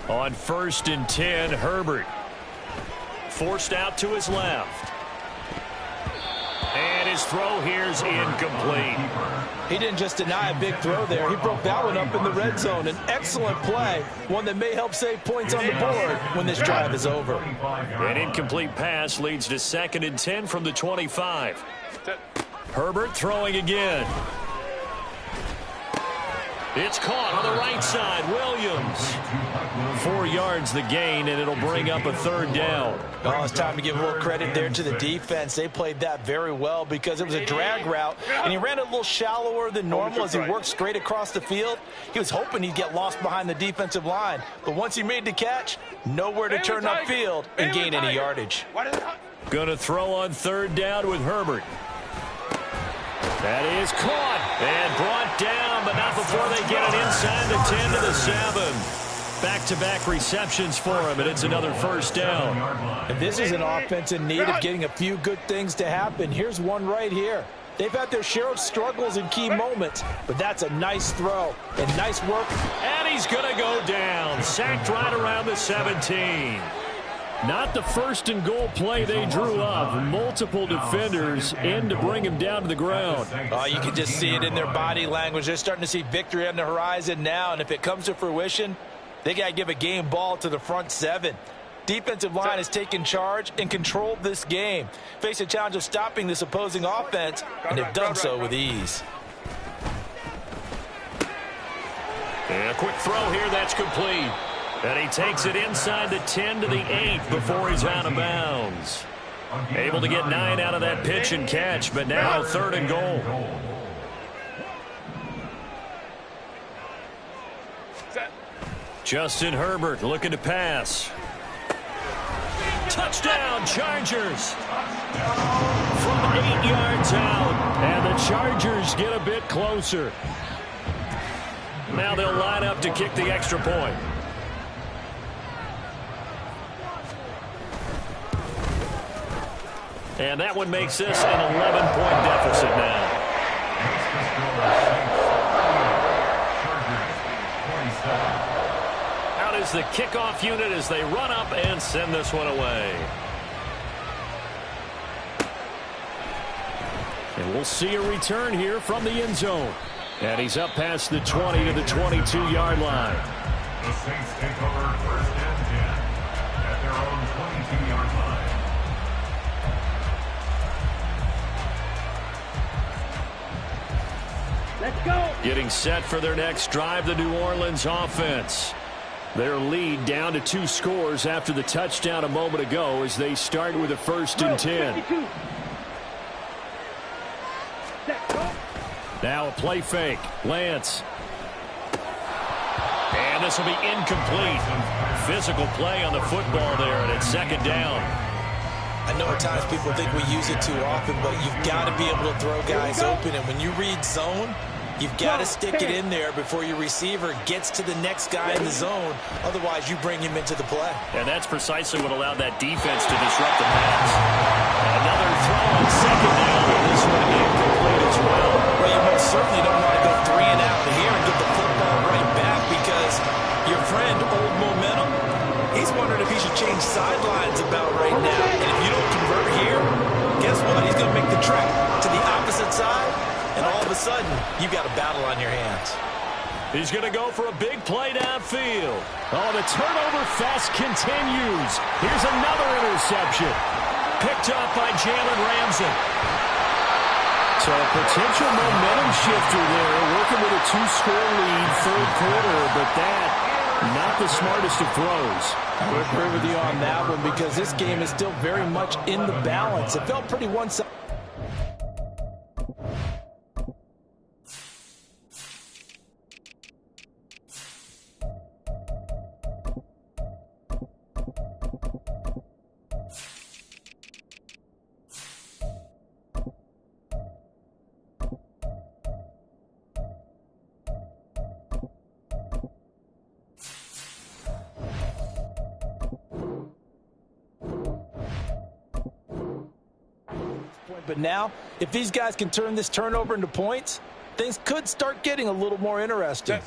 Speaker 1: On 1st and 10, Herbert forced out to his left. And his throw here's incomplete.
Speaker 2: He didn't just deny a big throw there. He broke that one up in the red zone. An excellent play, one that may help save points on the board when this drive is over.
Speaker 1: An incomplete pass leads to 2nd and 10 from the 25. Herbert throwing again. It's caught on the right side. Williams. 4 yards the gain, and it'll bring up a 3rd down.
Speaker 2: Oh, it's time to give a little credit there to the defense. They played that very well because it was a drag route, and he ran a little shallower than normal as he worked straight across the field. He was hoping he'd get lost behind the defensive line, but once he made the catch, nowhere to turn upfield and gain any yardage.
Speaker 1: Going to throw on 3rd down with Herbert. That is caught and brought down, but not before they get it inside the 10 to the 7. Back-to-back receptions for him, and it's another 1st down.
Speaker 2: And this is an offense in need of getting a few good things to happen. Here's one right here. They've had their share of struggles in key moments, but that's a nice throw and nice work.
Speaker 1: And he's going to go down, sacked right around the 17.
Speaker 4: Not the 1st and goal play they drew up. Multiple defenders in to bring him down to the ground.
Speaker 2: Oh, you can just see it in their body language. They're starting to see victory on the horizon now, and if it comes to fruition, they got to give a game ball to the front 7. Defensive line has taken charge and controlled this game. Face a challenge of stopping this opposing offense, and they've done so with ease.
Speaker 1: And a quick throw here, that's complete. And he takes it inside the 10 to the 8 before he's out of bounds. Able to get 9 out of that pitch and catch, but now 3rd and goal. Justin Herbert looking to pass. Touchdown, Chargers. From 8 yards out, and the Chargers get a bit closer. Now they'll line up to kick the extra point. And that one makes this an 11-point deficit now. Out is the kickoff unit as they run up and send this one away. And we'll see a return here from the end zone. And he's up past the 20 to the 22-yard line.
Speaker 5: The Saints take over 1st and 10 at their own 22-yard line.
Speaker 6: Let's go.
Speaker 1: Getting set for their next drive, the New Orleans offense. Their lead down to 2 scores after the touchdown a moment ago as they start with a 1st and 10. Now a play fake. Lance. And this will be incomplete. Physical play on the football there, and it's 2nd down.
Speaker 2: I know at times people think we use it too often, but you've got to be able to throw guys open. And when you read zone, you've got to stick it in there before your receiver gets to the next guy in the zone. Otherwise, you bring him into the play.
Speaker 1: And that's precisely what allowed that defense to disrupt the pass. Another throw on 2nd down, and this one incomplete as well.
Speaker 2: Well, you most certainly don't want to go 3 and out here and get the football right back because your friend, Old Momentum, he's wondering if he should change sidelines about right now. And if you don't convert here, guess what? He's going to make the trek to the opposite side, and all of a sudden, you've got a battle on your hands.
Speaker 1: He's going to go for a big play downfield. Oh, the turnover fest continues. Here's another interception. Picked up by Jalen Ramsey. So a potential momentum shifter there, working with a 2-score lead, 3rd quarter, but that
Speaker 4: Not the smartest of throws.
Speaker 2: I would agree with you on that one because this game is still very much in the balance. It felt pretty one-sided. But now, if these guys can turn this turnover into points, things could start getting a little more interesting.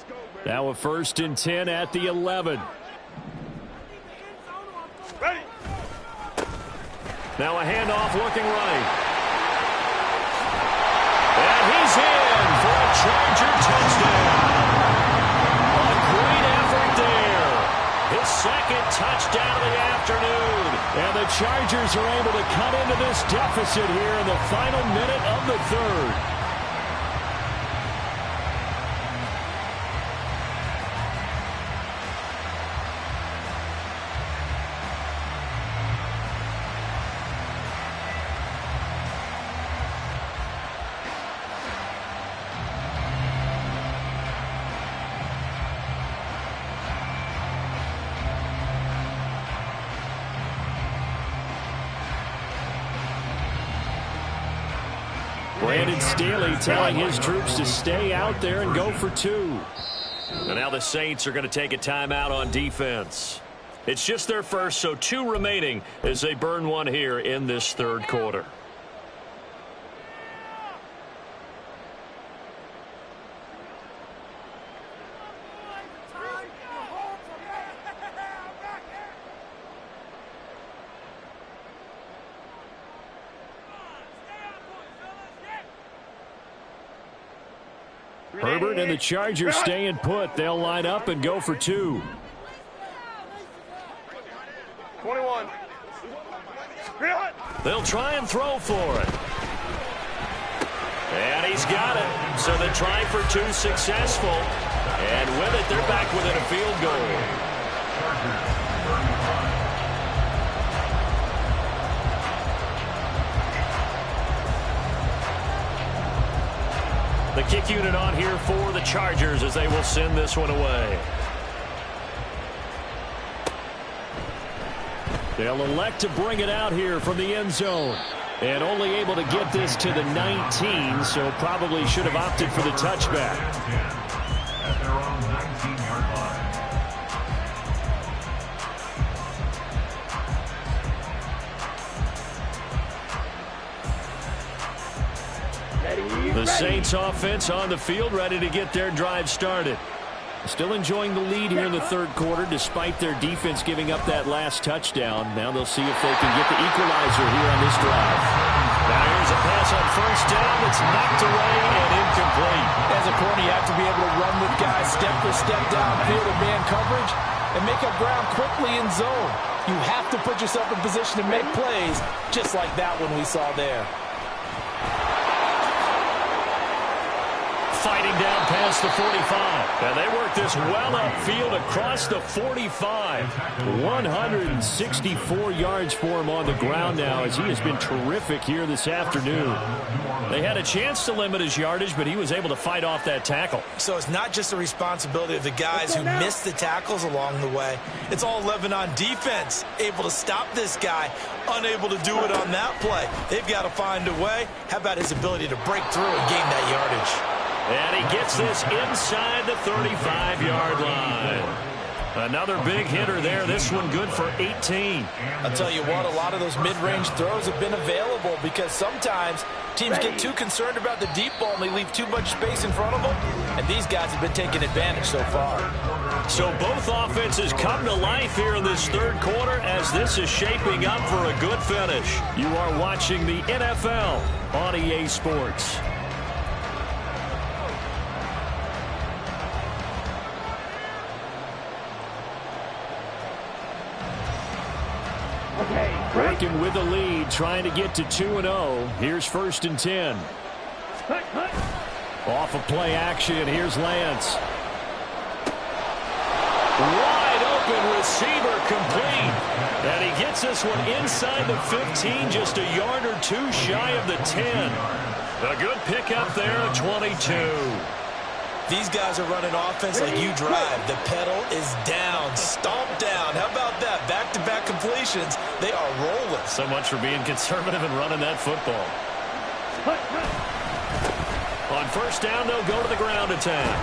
Speaker 4: Now a 1st and 10 at the 11.
Speaker 6: Ready.
Speaker 1: Now a handoff looking right. And he's in for a Charger touchdown. A great effort there. His 2nd touchdown of the afternoon. And the Chargers are able to cut into this deficit here in the final minute of the 3rd. Brandon Staley telling his troops to stay out there and go for 2. And now the Saints are going to take a timeout on defense. It's just their first, so 2 remaining as they burn one here in this 3rd quarter. Herbert and the Chargers staying put. They'll line up and go for 2.
Speaker 6: 21.
Speaker 1: They'll try and throw for it. And he's got it. So the try for 2 successful. And with it, they're back within a field goal. The kick unit on here for the Chargers as they will send this one away. They'll elect to bring it out here from the end zone. And only able to get this to the 19, so probably should have opted for the touchback.
Speaker 5: At their own 19-yard line.
Speaker 1: The Saints offense on the field, ready to get their drive started. Still enjoying the lead here in the 3rd quarter, despite their defense giving up that last touchdown. Now they'll see if they can get the equalizer here on this drive. Now here's a pass on 1st down. It's knocked away and incomplete.
Speaker 2: As a corner, you have to be able to run with guys step for step downfield in man coverage and make up ground quickly in zone. You have to put yourself in position to make plays, just like that one we saw there.
Speaker 1: Fighting down past the 45. And they work this well upfield across the 45. 164 yards for him on the ground now as he has been terrific here this afternoon. They had a chance to limit his yardage, but he was able to fight off that tackle.
Speaker 3: So it's not just the responsibility of the guys who missed the tackles along the way. It's all 11 on defense, able to stop this guy, unable to do it on that play. They've got to find a way. How about his ability to break through and gain that yardage?
Speaker 1: And he gets this inside the 35-yard line. Another big hitter there. This one good for 18.
Speaker 2: I'll tell you what, a lot of those mid-range throws have been available because sometimes teams get too concerned about the deep ball and they leave too much space in front of them. And these guys have been taking advantage so far.
Speaker 1: So both offenses come to life here in this 3rd quarter as this is shaping up for a good finish. You are watching the NFL on EA Sports. Working with the lead, trying to get to 2-0. Here's 1st and 10. Off of play action, here's Lance. receiver complete. And he gets this one inside the 15, just a yard or two shy of the 10. A good pickup there at 22.
Speaker 2: These guys are running offense like you drive. The pedal is down, stomped down. How about that? Back-to-back completions. They are rolling.
Speaker 1: So much for being conservative and running that football. On first down, they'll go to the ground attack.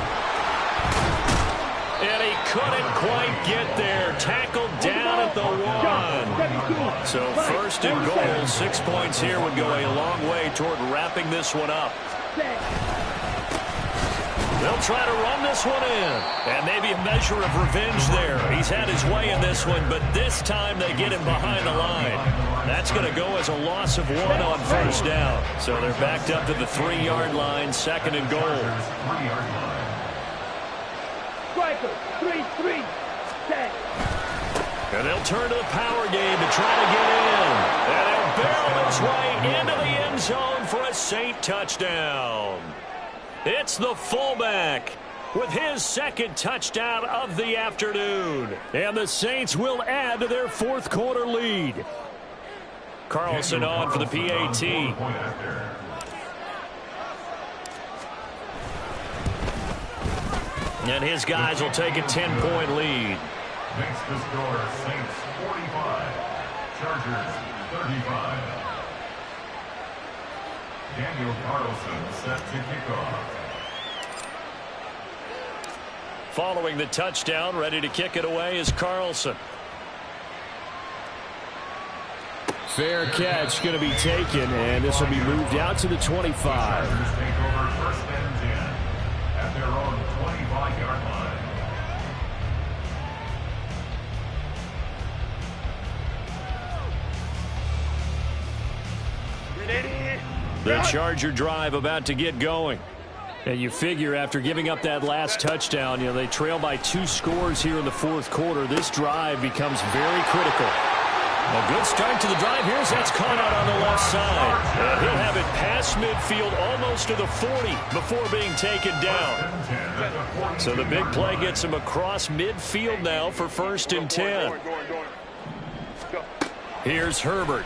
Speaker 1: And he couldn't quite get there. Tackled down at the 1. So first and goal, 6 points here would go a long way toward wrapping this one up. They'll try to run this one in. And maybe a measure of revenge there. He's had his way in this one, but this time they get him behind the line. That's going to go as a loss of 1 on first down. So they're backed up to the 3-yard line, second and goal.
Speaker 6: Striker, 3-3, set.
Speaker 1: And they'll turn to the power game to try to get in. And they'll barrel his way into the end zone for a Saint touchdown. It's the fullback with his second touchdown of the afternoon. And the Saints will add to their fourth quarter lead. Carlson on for the PAT. And his guys will take a 10-point lead.
Speaker 5: Makes the score Saints 45, Chargers 35. Daniel Carlson set to kick off.
Speaker 1: Following the touchdown, ready to kick it away is Carlson.
Speaker 4: Fair catch going to be taken, and this will be moved out to the 25.
Speaker 5: Chargers take over first and 10 at their own 25-yard line.
Speaker 1: The Charger drive about to get going. And you figure after giving up that last touchdown, they trail by 2 scores here in the fourth quarter. This drive becomes very critical. A good start to the drive. Here's that's caught out on the left side. And he'll have it past midfield almost to the 40 before being taken down. So the big play gets him across midfield now for first and 10. Here's Herbert.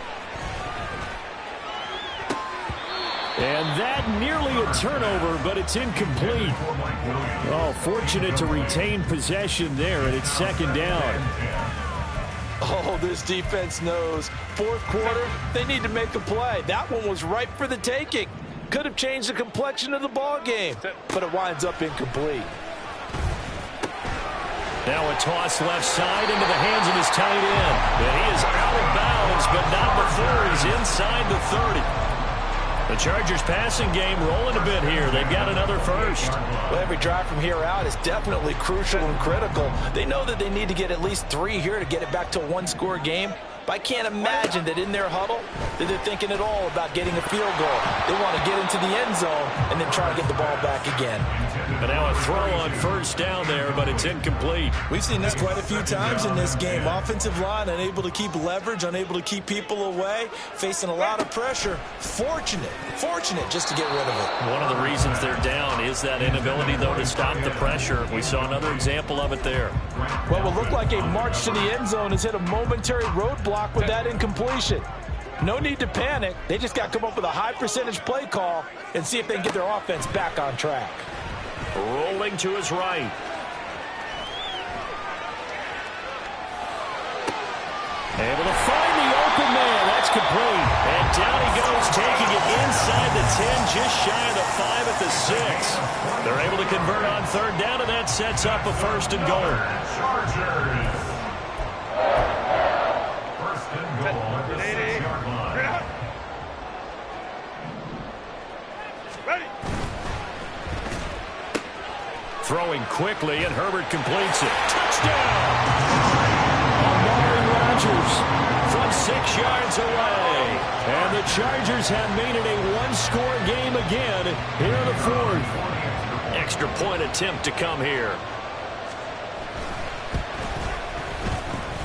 Speaker 1: And that nearly a turnover, but it's incomplete. Oh, fortunate to retain possession there, and it's second down.
Speaker 2: Oh, this defense knows. Fourth quarter, they need to make a play. That one was ripe for the taking. Could have changed the complexion of the ball game, but it winds up incomplete.
Speaker 1: Now a toss left side into the hands of his tight end. And he is out of bounds, but not before he's inside the 30. The Chargers passing game rolling a bit here. They've got another first.
Speaker 2: Well, every drive from here out is definitely crucial and critical. They know that they need to get at least 3 here to get it back to a 1-score game. But I can't imagine that in their huddle that they're thinking at all about getting a field goal. They want to get into the end zone and then try to get the ball back again.
Speaker 1: And now a throw on first down there, but it's incomplete.
Speaker 2: We've seen this quite a few times in this game. Offensive line unable to keep leverage, unable to keep people away, facing a lot of pressure. Fortunate just to get rid of it.
Speaker 1: One of the reasons they're down is that inability, though, to stop the pressure. We saw another example of it there.
Speaker 2: What will look like a march to the end zone has hit a momentary roadblock with that incompletion. No need to panic. They just got to come up with a high percentage play call and see if they can get their offense back on track.
Speaker 1: Rolling to his right. Able to find the open man. That's complete. And down he goes, taking it inside the 10, just shy of the 5 at the 6. They're able to convert on third down, and that sets up a first and goal.
Speaker 5: Chargers. First and goal at the 6-yard line.
Speaker 1: Throwing quickly, and Herbert completes it. Touchdown! Amari Rodgers from 6 yards away. And the Chargers have made it a 1-score game again here in the fourth. Extra point attempt to come here.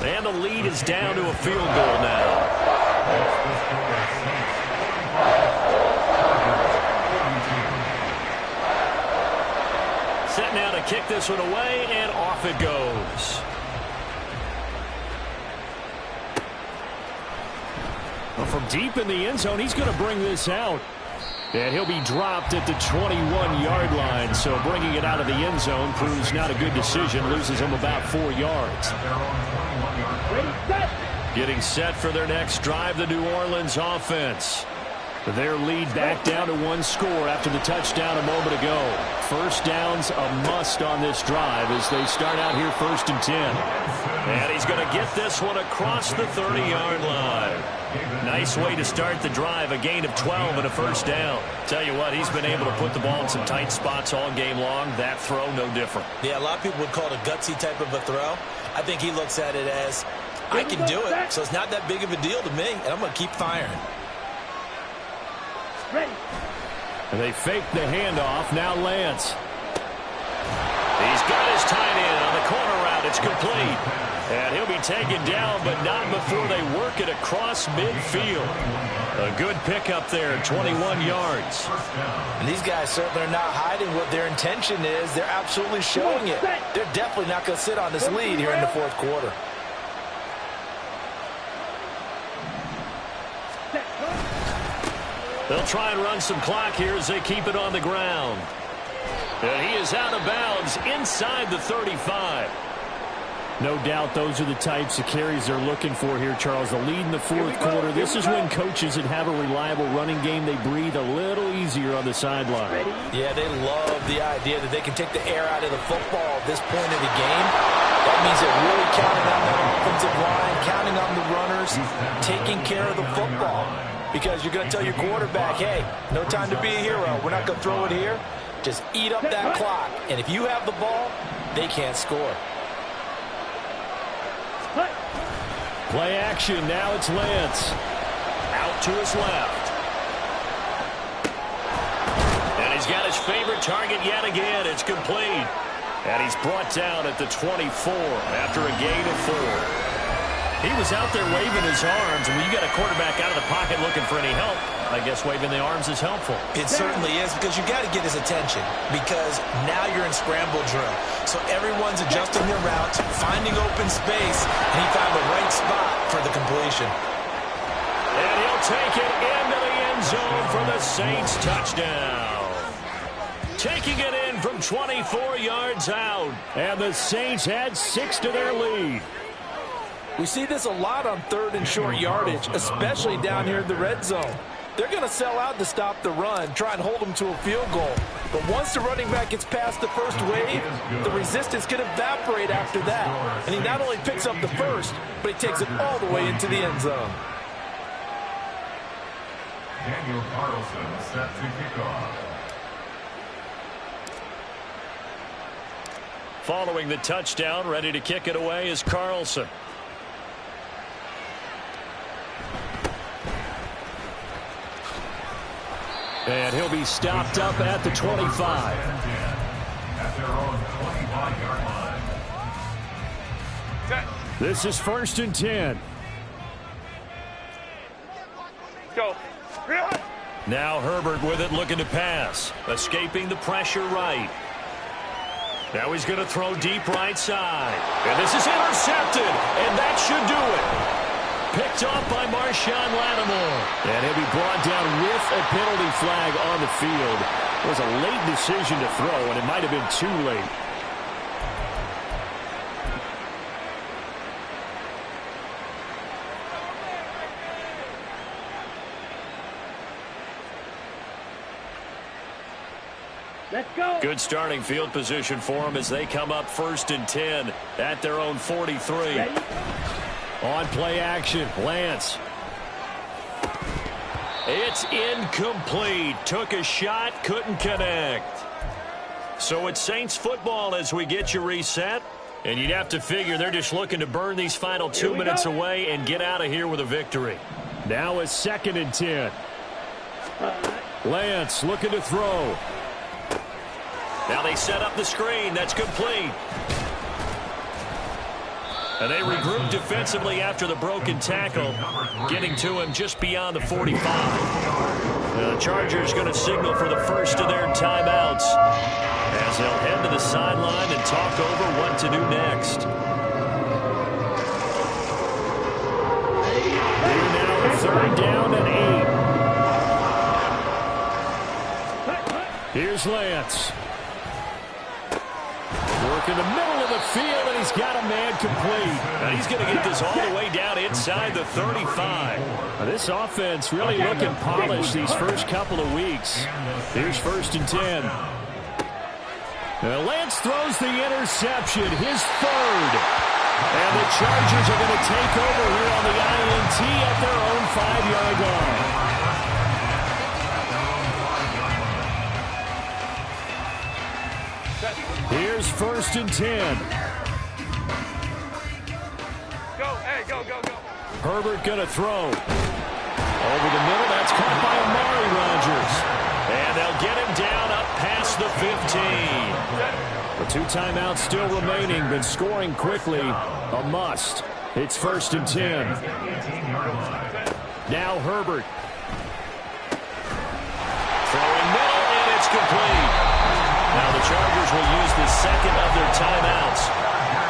Speaker 1: And the lead is down to a field goal now. Set now to kick this one away, and off it goes.
Speaker 4: Well, from deep in the end zone, he's going to bring this out. And he'll be dropped at the 21-yard line. So bringing it out of the end zone proves not a good decision. Loses him about 4 yards. Getting set for their next drive, the New Orleans offense. Their lead back down to 1 score after the touchdown a moment ago. First down's a must on this drive as they start out here 1st and 10.
Speaker 1: And he's going to get this one across the 30-yard line. Nice way to start the drive, a gain of 12 and a first down. Tell you what, he's been able to put the ball in some tight spots all game long. That throw, no different.
Speaker 2: Yeah, a lot of people would call it a gutsy type of a throw. I think he looks at it as, I can do it, so it's not that big of a deal to me, and I'm going to keep firing.
Speaker 6: Ready.
Speaker 4: And they fake the handoff. Now Lance.
Speaker 1: He's got his tight end on the corner route. It's complete. And he'll be taken down, but not before they work it across midfield. A good pickup there, 21 yards.
Speaker 2: And these guys certainly are not hiding what their intention is. They're absolutely showing it. They're definitely not going to sit on this lead here in the 4th quarter.
Speaker 1: They'll try and run some clock here as they keep it on the ground. And he is out of bounds inside the 35.
Speaker 4: No doubt those are the types of carries they're looking for here, Charles. The lead in the 4th quarter. This is when coaches that have a reliable running game, they breathe a little easier on the sideline.
Speaker 2: Yeah, they love the idea that they can take the air out of the football at this point of the game. That means they're really counting on that offensive line, counting on the runners, taking care of the football. Because you're going to tell your quarterback, hey, no time to be a hero. We're not going to throw it here. Just eat up that clock. And if you have the ball, they can't score.
Speaker 4: Play action. Now it's Lance.
Speaker 1: Out to his left. And he's got his favorite target yet again. It's complete. And he's brought down at the 24 after a gain of 4. He was out there waving his arms, and when you got a quarterback out of the pocket looking for any help, I guess waving the arms is helpful.
Speaker 2: It certainly is, because you got to get his attention, because now you're in scramble drill. So everyone's adjusting their routes, finding open space, and he found the right spot for the completion.
Speaker 1: And he'll take it into the end zone for the Saints touchdown. Taking it in from 24 yards out.
Speaker 4: And the Saints add 6 to their lead.
Speaker 2: We see this a lot on 3rd and short yardage, especially down here in the red zone. They're going to sell out to stop the run, try and hold them to a field goal. But once the running back gets past the first wave, the resistance can evaporate after that. And he not only picks up the first, but he takes it all the way into the end zone.
Speaker 5: Daniel Carlson set to kick off.
Speaker 1: Following the touchdown, ready to kick it away is Carlson.
Speaker 4: And he'll be stopped up at the 25.
Speaker 5: At their own 25-yard line.
Speaker 4: This is 1st and 10.
Speaker 6: Go.
Speaker 1: Now Herbert with it, looking to pass. Escaping the pressure right. Now he's going to throw deep right side. And this is intercepted. And that should do it. Picked off by Marshawn Lattimore.
Speaker 4: And he'll be brought down with a penalty flag on the field. It was a late decision to throw, and it might have been too late.
Speaker 6: Let's go.
Speaker 1: Good starting field position for them as they come up 1st and 10 at their own 43.
Speaker 6: Ready?
Speaker 4: On play action, Lance.
Speaker 1: It's incomplete. Took a shot, couldn't connect. So it's Saints football as we get you reset. And you'd have to figure they're just looking to burn these final 2 minutes away and get out of here with a victory.
Speaker 4: Now it's 2nd and 10. Lance looking to throw.
Speaker 1: Now they set up the screen. That's complete. And they regroup defensively after the broken tackle, getting to him just beyond the 45. The Chargers going to signal for the first of their timeouts as they'll head to the sideline and talk over what to do next.
Speaker 4: Here now, 3rd down and 8. Here's Lance. Work in the middle of the field, and he's got a man complete.
Speaker 1: And he's going to get this all the way down inside the 35.
Speaker 4: This offense really looking polished these first couple of weeks. Here's 1st and 10. Now Lance throws the interception, his 3rd. And the Chargers are going to take over here on the INT at their own 5-yard line. Here's 1st and 10.
Speaker 6: Go.
Speaker 4: Herbert going to throw. Over the middle, that's caught by Amari Rodgers.
Speaker 1: And they'll get him down up past the 15.
Speaker 4: The 2 timeouts still remaining, but scoring quickly, a must. It's 1st and 10. Now Herbert.
Speaker 1: Throwing middle, and it's complete. Now the Chargers will use the 2nd of their timeouts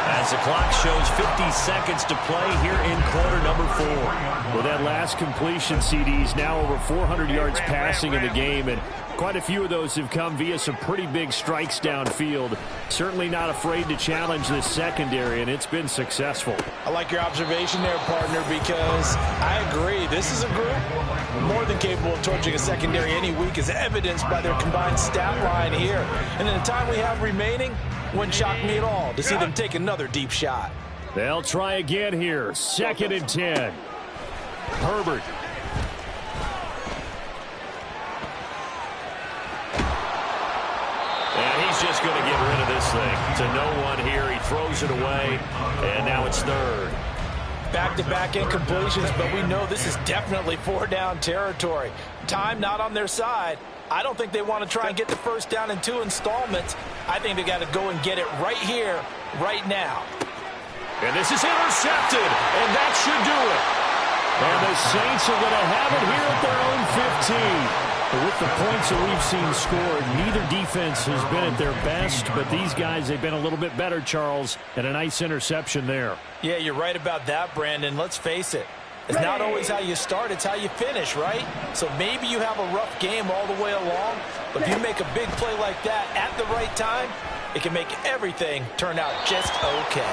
Speaker 1: as the clock shows 50 seconds to play here in quarter number 4.
Speaker 4: With that last completion, CD's now over 400 yards passing in the game, and quite a few of those have come via some pretty big strikes downfield. Certainly not afraid to challenge this secondary, and it's been successful.
Speaker 2: I like your observation there, partner, because I agree. This is a group more than capable of torching a secondary any week, as evidenced by their combined stat line here. And in the time we have remaining, wouldn't shock me at all to see them take another deep shot.
Speaker 4: They'll try again here. 2nd and 10. Herbert.
Speaker 1: And he's just going to get rid of this thing. To no one here. He throws it away, and now it's 3rd.
Speaker 2: Back-to-back incompletions, but we know this is definitely 4-down territory. Time not on their side. I don't think they want to try and get the 1st down in 2 installments. I think they got to go and get it right here, right now.
Speaker 1: And this is intercepted, and that should do it.
Speaker 4: And the Saints are going to have it here at their own 15. But with the points that we've seen scored, neither defense has been at their best, but these guys, they've been a little bit better, Charles, and a nice interception there.
Speaker 2: Yeah, you're right about that, Brandon. Let's face it. It's not always how you start, it's how you finish, right? So maybe you have a rough game all the way along, but if you make a big play like that at the right time, it can make everything turn out just okay.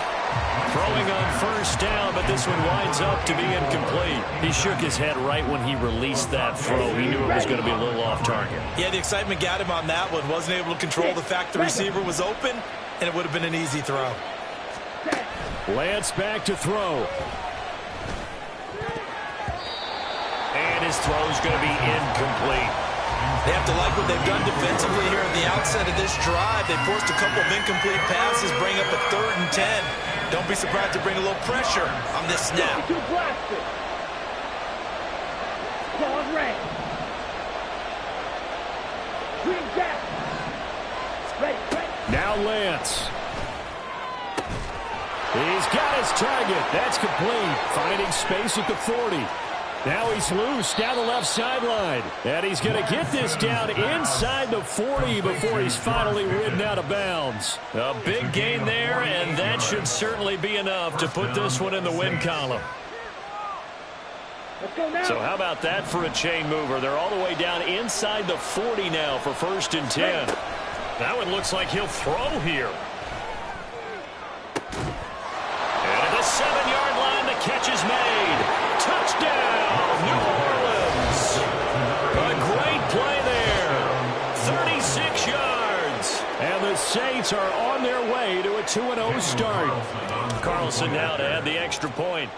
Speaker 1: Throwing on 1st down, but this one winds up to be incomplete.
Speaker 4: He shook his head right when he released that throw. He knew it was going to be a little off target.
Speaker 3: Yeah, the excitement got him on that one. Wasn't able to control the fact the receiver was open, and it would have been an easy throw.
Speaker 4: Lance back to throw.
Speaker 1: And his throw's going to be incomplete.
Speaker 3: They have to like what they've done defensively here at the outset of this drive. They forced a couple of incomplete passes, bring up a 3rd and 10. Don't be surprised to bring a little pressure on this snap.
Speaker 4: Now Lance. He's got his target. That's complete. Finding space at the 40. Now he's loose down the left sideline. And he's going to get this down inside the 40 before he's finally ridden out of bounds.
Speaker 1: A big gain there, and that should certainly be enough to put this one in the win column.
Speaker 4: So how about that for a chain mover? They're all the way down inside the 40 now for 1st and 10.
Speaker 1: That one looks like he'll throw here. And at the 7-yard line, the catch is made. Touchdown, New Orleans. A great play there. 36 yards.
Speaker 4: And the Saints are on their way to a 2-0 start.
Speaker 1: Carlson now to add the extra point.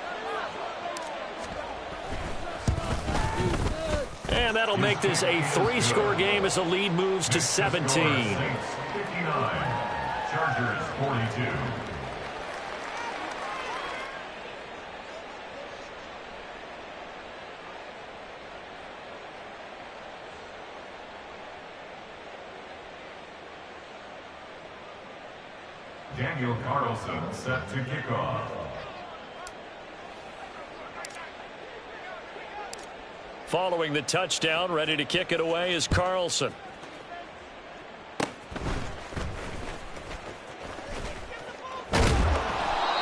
Speaker 1: And that'll make this a 3-score game as the lead moves to 17.
Speaker 5: 59, Chargers 42. Daniel Carlson set to kick off.
Speaker 1: Following the touchdown, ready to kick it away is Carlson.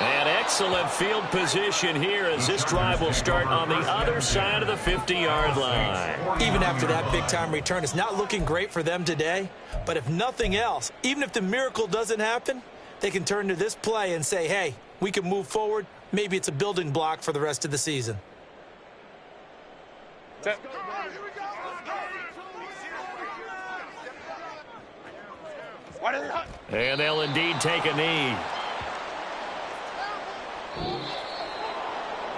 Speaker 1: And Excellent field position here as this drive will start on the other side of the 50-yard line.
Speaker 2: Even after that big-time return, it's not looking great for them today. But if nothing else, even if the miracle doesn't happen, they can turn to this play and say, hey, we can move forward. Maybe it's a building block for the rest of the season.
Speaker 1: And they'll indeed take a knee.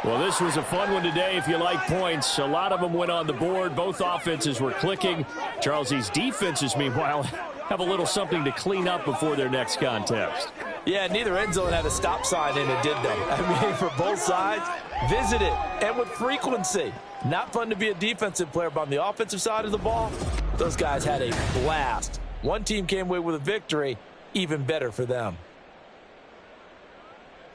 Speaker 4: Well, this was a fun one today if you like points. A lot of them went on the board. Both offenses were clicking. Charles, these defenses, meanwhile, have a little something to clean up before their next contest.
Speaker 2: Yeah, neither end zone had a stop sign in it, did they? I mean, for both sides, visit it, and with frequency. Not fun to be a defensive player, but on the offensive side of the ball, those guys had a blast. One team came away with a victory, even better for them.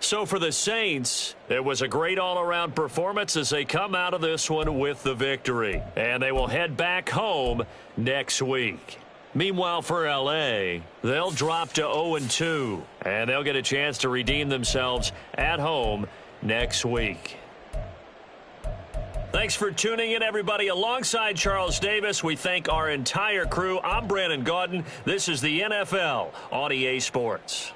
Speaker 1: So for the Saints, it was a great all-around performance as they come out of this one with the victory. And they will head back home next week. Meanwhile, for L.A., they'll drop to 0-2, and they'll get a chance to redeem themselves at home next week. Thanks for tuning in, everybody. Alongside Charles Davis, we thank our entire crew. I'm Brandon Gaudin. This is the NFL on EA Sports.